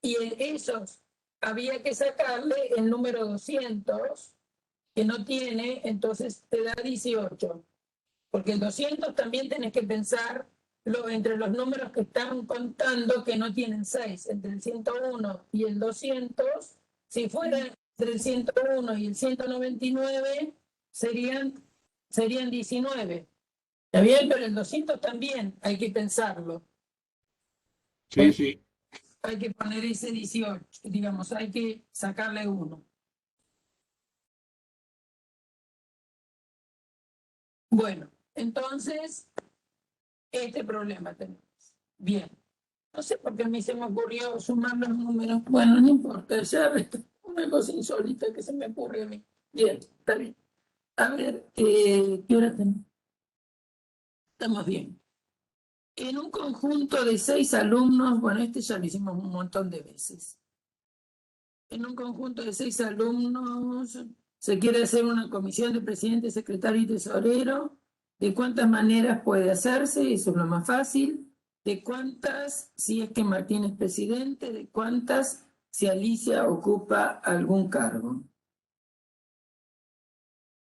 y en esos había que sacarle el número 200, que no tiene, entonces te da 18. Porque el 200 también tenés que pensar entre los números que están contando que no tienen 6, entre el 101 y el 200, si fuera entre el 101 y el 199, serían 19. ¿Está bien? Pero el 200 también hay que pensarlo. Sí, sí. Hay que poner ese 18, digamos, hay que sacarle 1. Bueno, entonces, este problema tenemos. Bien. No sé por qué a mí se me ocurrió sumar los números. Bueno, no importa, ya una cosa insólita que se me ocurre a mí. Bien, está bien. A ver, ¿qué hora tenemos? Estamos bien. En un conjunto de 6 alumnos, bueno, este ya lo hicimos un montón de veces. En un conjunto de 6 alumnos se quiere hacer una comisión de presidente, secretario y tesorero. ¿De cuántas maneras puede hacerse? Eso es lo más fácil. ¿De cuántas si es que Martín es presidente? ¿De cuántas si Alicia ocupa algún cargo?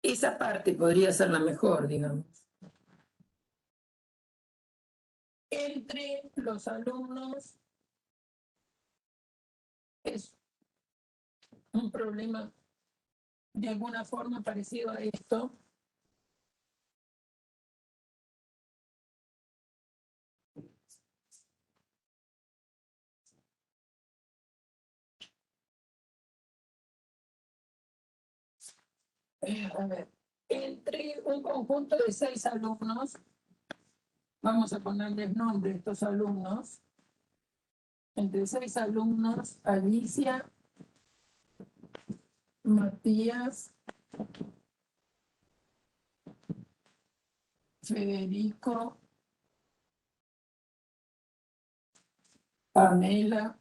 Esa parte podría ser la mejor, digamos. Entre los alumnos es un problema de alguna forma parecido a esto. A ver, entre un conjunto de 6 alumnos, vamos a ponerles nombre a estos alumnos, entre 6 alumnos, Alicia, Matías, Federico, Pamela,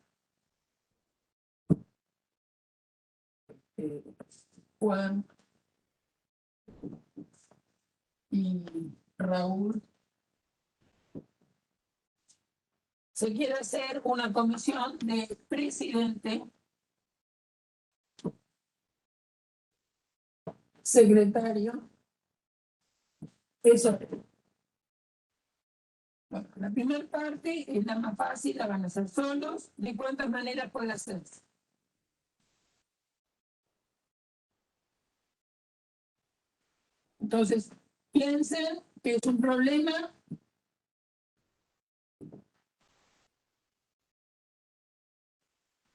Juan y Raúl. Se quiere hacer una comisión de presidente, secretario. Eso. Bueno, la primera parte es la más fácil, la van a hacer solos. ¿De cuántas maneras puede hacerse? Entonces, piensen que es un problema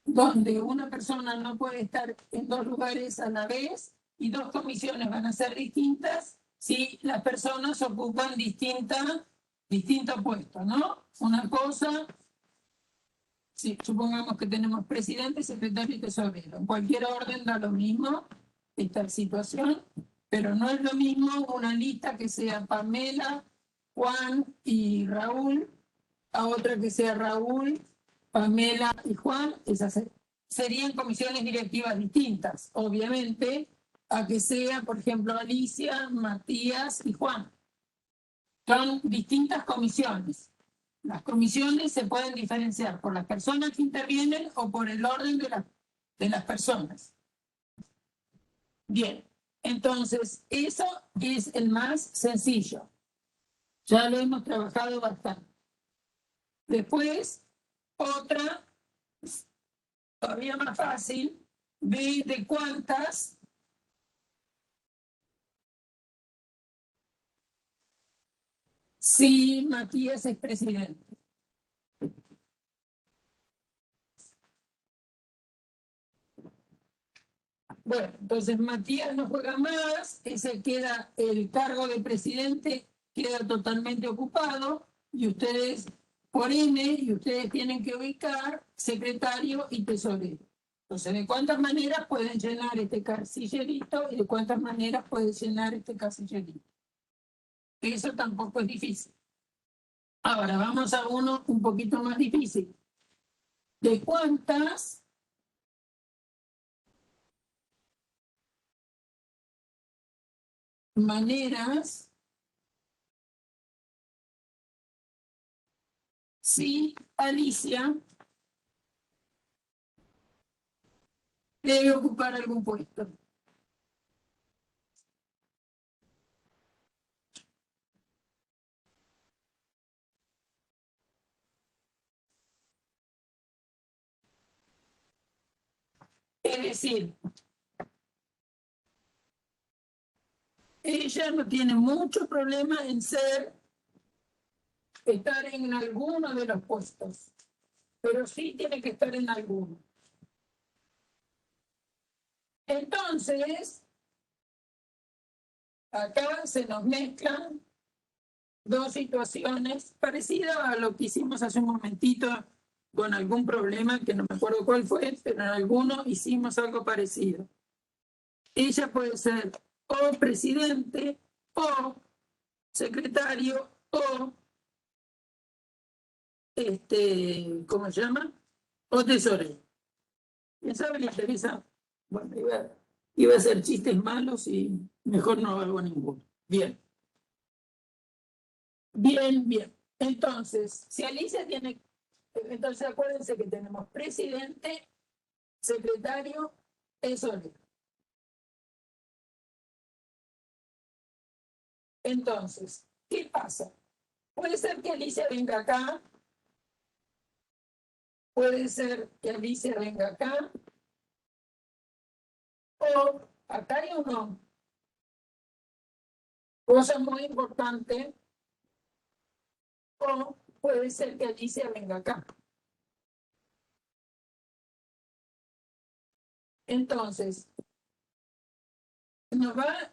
donde una persona no puede estar en 2 lugares a la vez y 2 comisiones van a ser distintas si las personas ocupan distintos puestos, ¿no? Una cosa, si supongamos que tenemos presidente, secretario y tesorero. En cualquier orden da lo mismo esta situación, pero no es lo mismo una lista que sea Pamela, Juan y Raúl, a otra que sea Raúl, Pamela y Juan. Esas serían comisiones directivas distintas, obviamente, a que sea, por ejemplo, Alicia, Matías y Juan. Son distintas comisiones. Las comisiones se pueden diferenciar por las personas que intervienen o por el orden de las personas. Bien, entonces eso es el más sencillo. Ya lo hemos trabajado bastante. Después, otra, todavía más fácil, de cuántas si Matías es presidente. Bueno, entonces Matías no juega más, ese queda, el cargo de presidente queda totalmente ocupado y ustedes, por N, y ustedes tienen que ubicar secretario y tesorero. Entonces, ¿de cuántas maneras pueden llenar este casillerito y de cuántas maneras pueden llenar este casillerito? Eso tampoco es difícil. Ahora vamos a uno un poquito más difícil. ¿De cuántas maneras si Alicia debe ocupar algún puesto? Es decir, ella no tiene mucho problema en estar en alguno de los puestos, pero sí tiene que estar en alguno. Entonces, acá se nos mezclan dos situaciones parecidas a lo que hicimos hace un momentito con algún problema, que no me acuerdo cuál fue, pero en alguno hicimos algo parecido. Ella puede ser o presidente, o secretario, o, ¿cómo se llama? O tesorero. ¿Quién sabe le interesa? Bueno, iba a hacer chistes malos y mejor no hago ninguno. Bien. Bien, bien. Entonces, si Alicia tiene... Entonces, acuérdense que tenemos presidente, secretario, tesorero. Entonces, ¿qué pasa? Puede ser que Alicia venga acá. Puede ser que Alicia venga acá. O acá hay uno. Cosa muy importante. O puede ser que Alicia venga acá. Entonces, nos va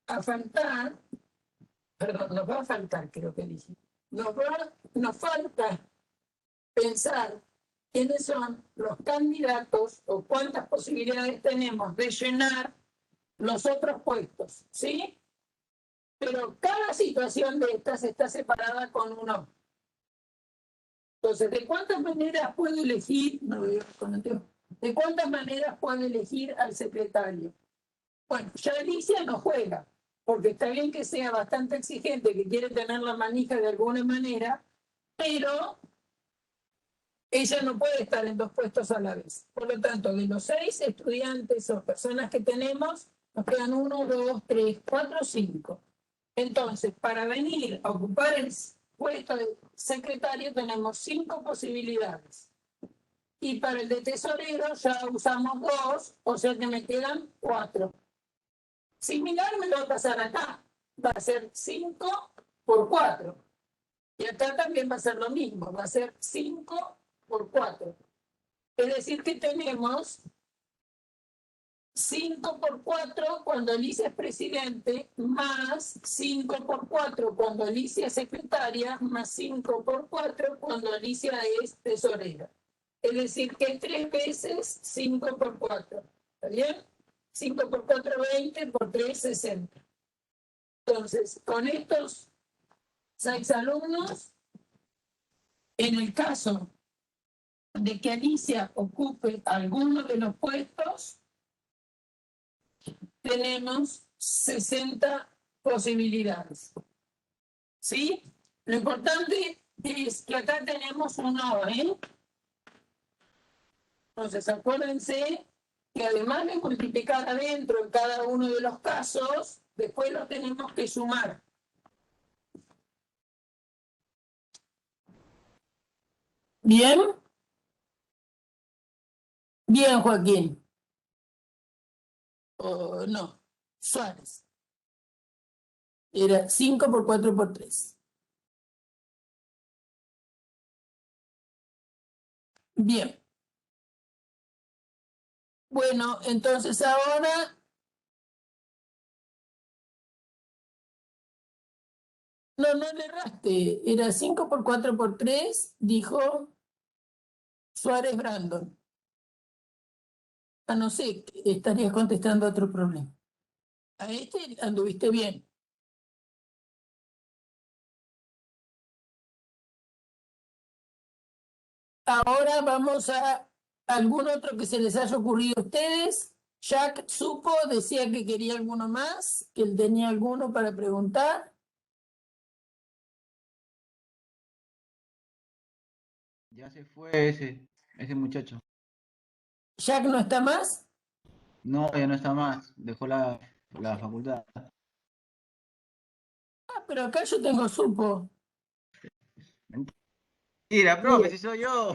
a faltar, perdón, nos va a faltar, creo que dije, nos falta pensar quiénes son los candidatos o cuántas posibilidades tenemos de llenar los otros puestos, ¿sí? Pero cada situación de estas está separada con un nombre. Entonces, ¿de cuántas maneras puedo elegir? No lo digo con el tiempo. ¿De cuántas maneras puedo elegir al secretario? Bueno, ya Alicia no juega, porque está bien que sea bastante exigente, que quiere tener la manija de alguna manera, pero ella no puede estar en dos puestos a la vez. Por lo tanto, de los 6 estudiantes o personas que tenemos, nos quedan 1, 2, 3, 4, 5. Entonces, para venir a ocupar el puesto de secretario tenemos 5 posibilidades. Y para el de tesorero ya usamos 2, o sea que me quedan 4. Similar me lo va a pasar acá. Va a ser 5 por 4. Y acá también va a ser lo mismo. Va a ser 5 por 4. Es decir que tenemos 5 por 4 cuando Alicia es presidente, más 5 por 4 cuando Alicia es secretaria, más 5 por 4 cuando Alicia es tesorera. Es decir que 3 veces 5 por 4. ¿Está bien? 5 por 4, 20, por 3, 60. Entonces, con estos 6 alumnos, en el caso de que Alicia ocupe alguno de los puestos, tenemos 60 posibilidades. ¿Sí? Lo importante es que acá tenemos un O, ¿eh? Entonces, acuérdense que además de multiplicar adentro en cada uno de los casos, después lo tenemos que sumar. ¿Bien? Bien, Joaquín. No, Suárez. Era 5 por 4 por 3. Bien. Bueno, entonces ahora... No, no le erraste. Era 5 por 4 por 3, dijo Suárez Brandon. No sé, estarías contestando otro problema. A este anduviste bien. Ahora vamos a algún otro que se les haya ocurrido a ustedes. Jack supo, decía que quería alguno más, que él tenía alguno para preguntar. Ya se fue ese muchacho. ¿Jack no está más? No, ya no está más. Dejó la facultad. Pero acá yo tengo supo. Mentira, profe, si soy yo.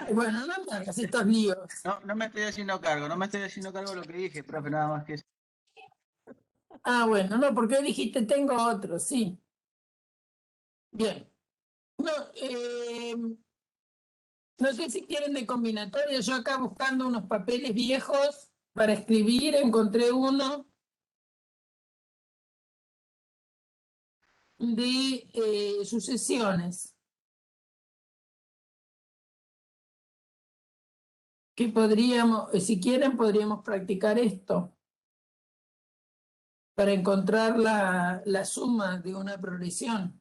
Ay, bueno, no me hagas estos líos. No me estoy haciendo cargo, no me estoy haciendo cargo de lo que dije, profe, nada más que eso. Bueno, no, porque dijiste tengo otro, sí. Bien. No, no sé si quieren de combinatoria. Yo acá buscando unos papeles viejos para escribir, encontré uno. de sucesiones. Que podríamos, si quieren, podríamos practicar esto para encontrar la suma de una progresión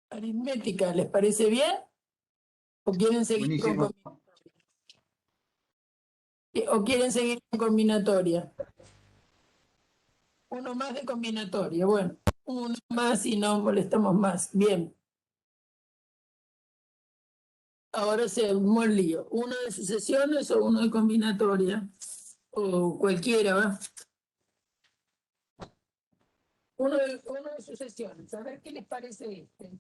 aritmética. ¿Les parece bien? ¿O quieren seguir Buenísimo. o quieren seguir con combinatoria? Uno más de combinatoria. Bueno, uno más y no molestamos más. Bien. Ahora se armó el lío. ¿Uno de sucesiones o uno de combinatoria? O cualquiera, ¿va? Uno de sucesiones. A ver qué les parece este.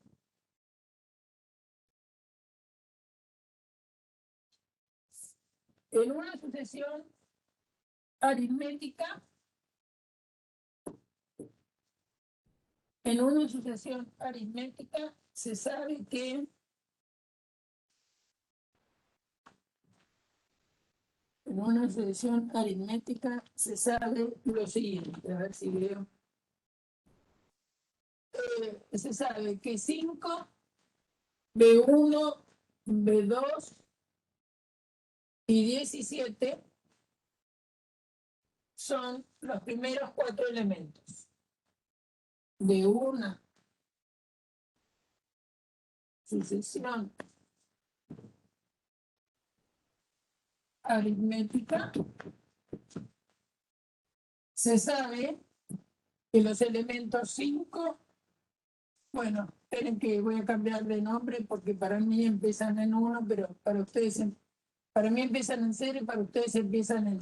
En una sucesión aritmética, se sabe que en una sucesión aritmética se sabe lo siguiente. A ver si veo. Se sabe que 5, B1, B2 y 17 son los primeros 4 elementos de una sucesión aritmética. Se sabe que los elementos 5, bueno, esperen que voy a cambiar de nombre porque para mí empiezan en 1, pero para ustedes, para mí empiezan en 0 y para ustedes empiezan en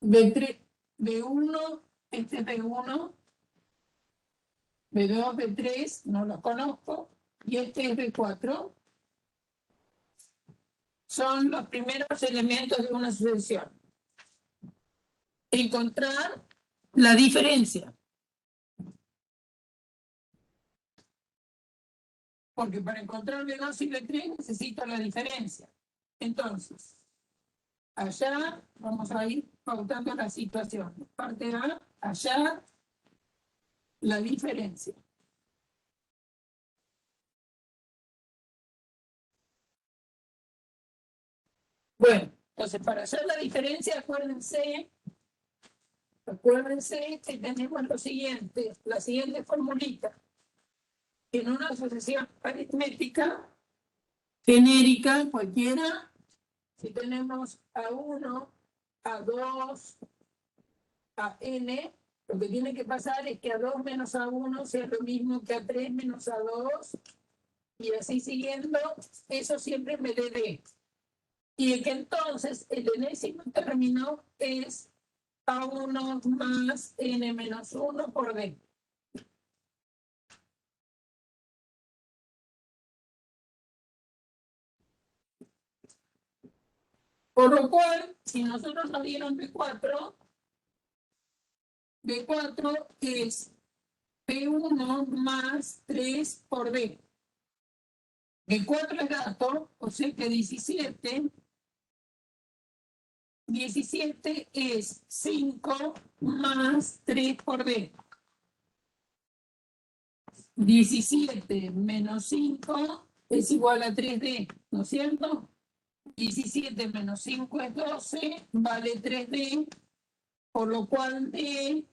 B3, B1, este es B1, B2, B3, no los conozco, y este es B4. Son los primeros elementos de una sucesión. Encontrar la diferencia. Porque para encontrar B2 y B3 necesito la diferencia. Entonces, allá vamos a ir pautando la situación. Parte A, allá, la diferencia. Bueno, entonces para hacer la diferencia, acuérdense que tenemos lo siguiente, la siguiente formulita. En una sucesión aritmética genérica, cualquiera, si tenemos A1, A2, a n, lo que tiene que pasar es que A2 menos A1 sea lo mismo que A3 menos A2, y así siguiendo, eso siempre me dé D. Y que entonces el enésimo término es A1 más N menos 1 por D. Por lo cual, si nosotros nos dieron B4 es P1 más 3 por D. B4 es dato, o sea que 17 es 5 más 3 por D. 17 menos 5 es igual a 3D, ¿no es cierto? 17 menos 5 es 12, vale 3D, por lo cual D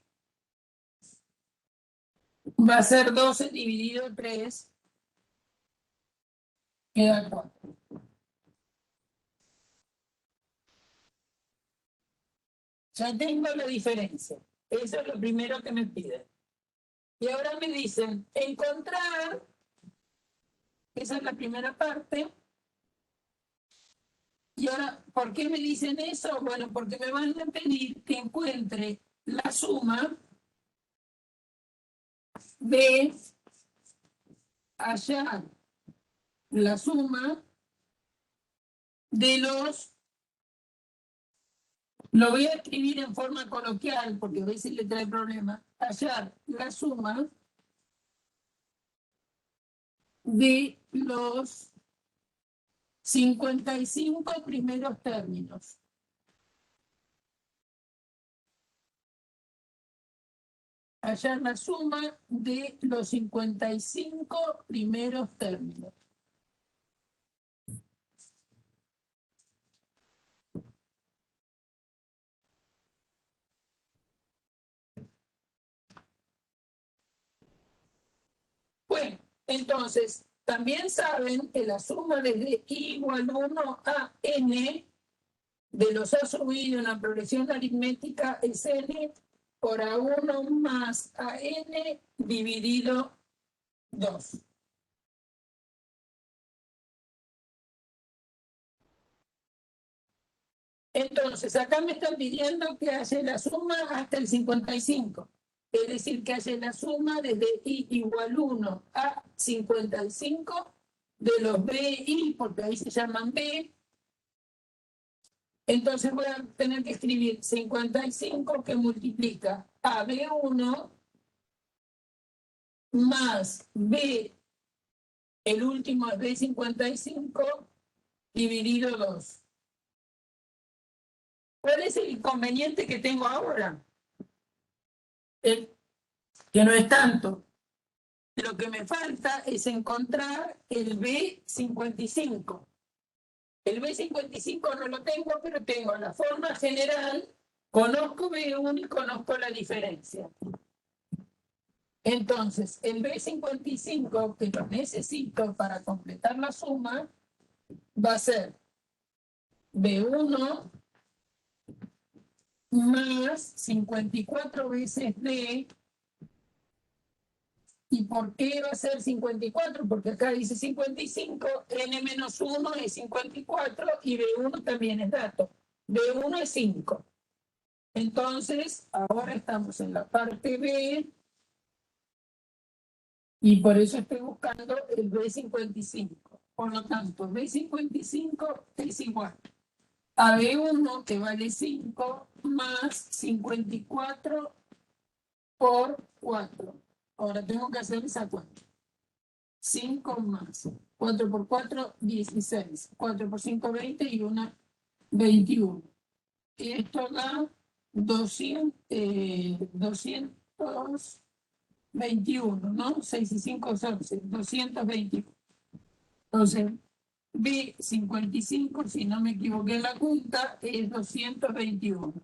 va a ser 12 dividido 3, queda 4. Ya tengo la diferencia. Eso es lo primero que me piden. Y ahora me dicen, encontrar, esa es la primera parte. Y ahora, ¿por qué me dicen eso? Bueno, porque me van a pedir que encuentre la suma de hallar la suma de los... Lo voy a escribir en forma coloquial porque a veces le trae problemas. Hallar la suma de los 55 primeros términos. hallar la suma de los 55 primeros términos. Bueno, entonces, también saben que la suma desde i igual 1 a n de los a subido en la progresión aritmética es n por a1 más a n dividido 2. Entonces, acá me están pidiendo que hace la suma hasta el 55. Es decir, que hace la suma desde i igual 1 a 55 de los BI, porque ahí se llaman B. Entonces voy a tener que escribir 55 que multiplica a B1 más B, el último es B55, dividido 2. ¿Cuál es el inconveniente que tengo ahora? Que no es tanto. Lo que me falta es encontrar el B55. El B55 no lo tengo, pero tengo la forma general, conozco B1 y conozco la diferencia. Entonces, el B55 que lo necesito para completar la suma va a ser B1 más 54 veces D. ¿Y por qué va a ser 54? Porque acá dice 55, n menos 1 es 54 y B1 también es dato. B1 es 5. Entonces, ahora estamos en la parte B y por eso estoy buscando el B55. Por lo tanto, B55 es igual a B1, que vale 5, más 54 por 4. Ahora tengo que hacer esa cuenta. 5 más 4 por 4, 16. 4 por 5, 20 y 1, 21. Y esto da 221, ¿no? 6 y 5, 11, 221. Entonces, B55, si no me equivoqué en la cuenta, es 221.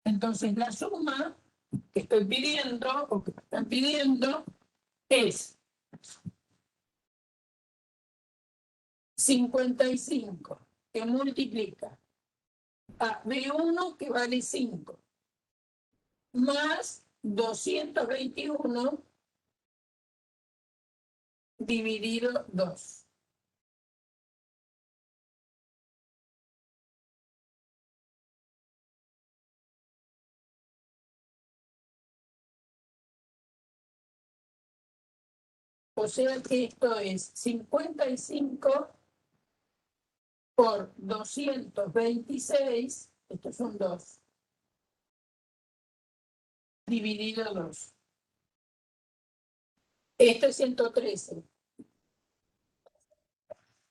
Entonces, la suma que estoy pidiendo, o que me están pidiendo, es 55, que multiplica a B1, que vale 5, más 221 dividido 2. O sea que esto es 55 por 226, estos son 2, dividido 2. Esto es 113.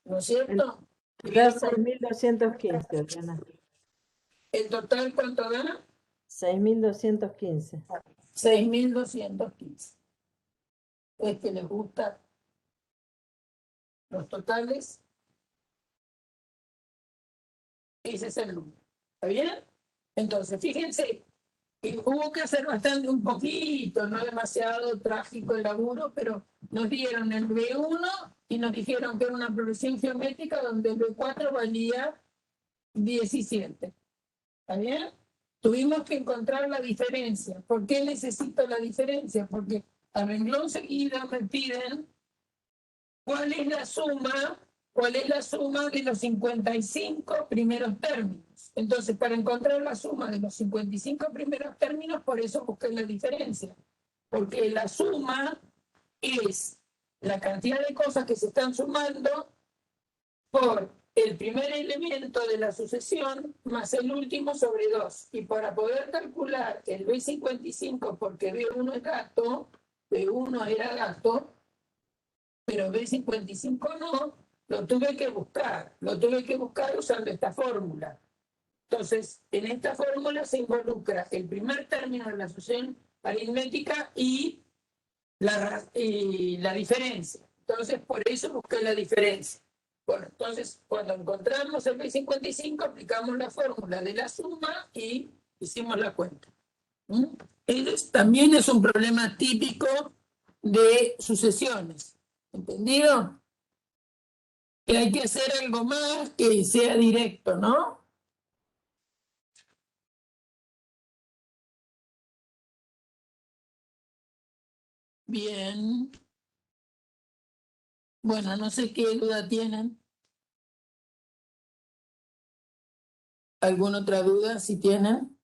¿No es cierto? Da 6.215, Oriana. ¿El total cuánto da? 6.215. 6.215. Es que les gusta los totales. Ese es el número. ¿Está bien? Entonces, fíjense, que hubo que hacer bastante, un poquito, no demasiado trágico el laburo, pero nos dieron el B1 y nos dijeron que era una progresión geométrica donde el B4 valía 17. ¿Está bien? Tuvimos que encontrar la diferencia. ¿Por qué necesito la diferencia? Porque a renglón seguido me piden cuál es la suma de los 55 primeros términos. Entonces, para encontrar la suma de los 55 primeros términos, por eso busqué la diferencia. Porque la suma es la cantidad de cosas que se están sumando por el primer elemento de la sucesión más el último sobre 2. Y para poder calcular el B55, porque B1 es gato, B1 era gato, pero B55 no, lo tuve que buscar usando esta fórmula. Entonces, en esta fórmula se involucra el primer término de la sucesión aritmética y la diferencia. Entonces, por eso busqué la diferencia. Bueno, entonces, cuando encontramos el B55, aplicamos la fórmula de la suma y hicimos la cuenta. También es un problema típico de sucesiones. ¿Entendido? Que hay que hacer algo más que sea directo, ¿no? Bien. Bueno, no sé qué duda tienen. ¿Alguna otra duda si tienen?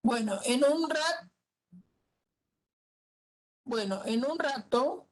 Bueno, en un rato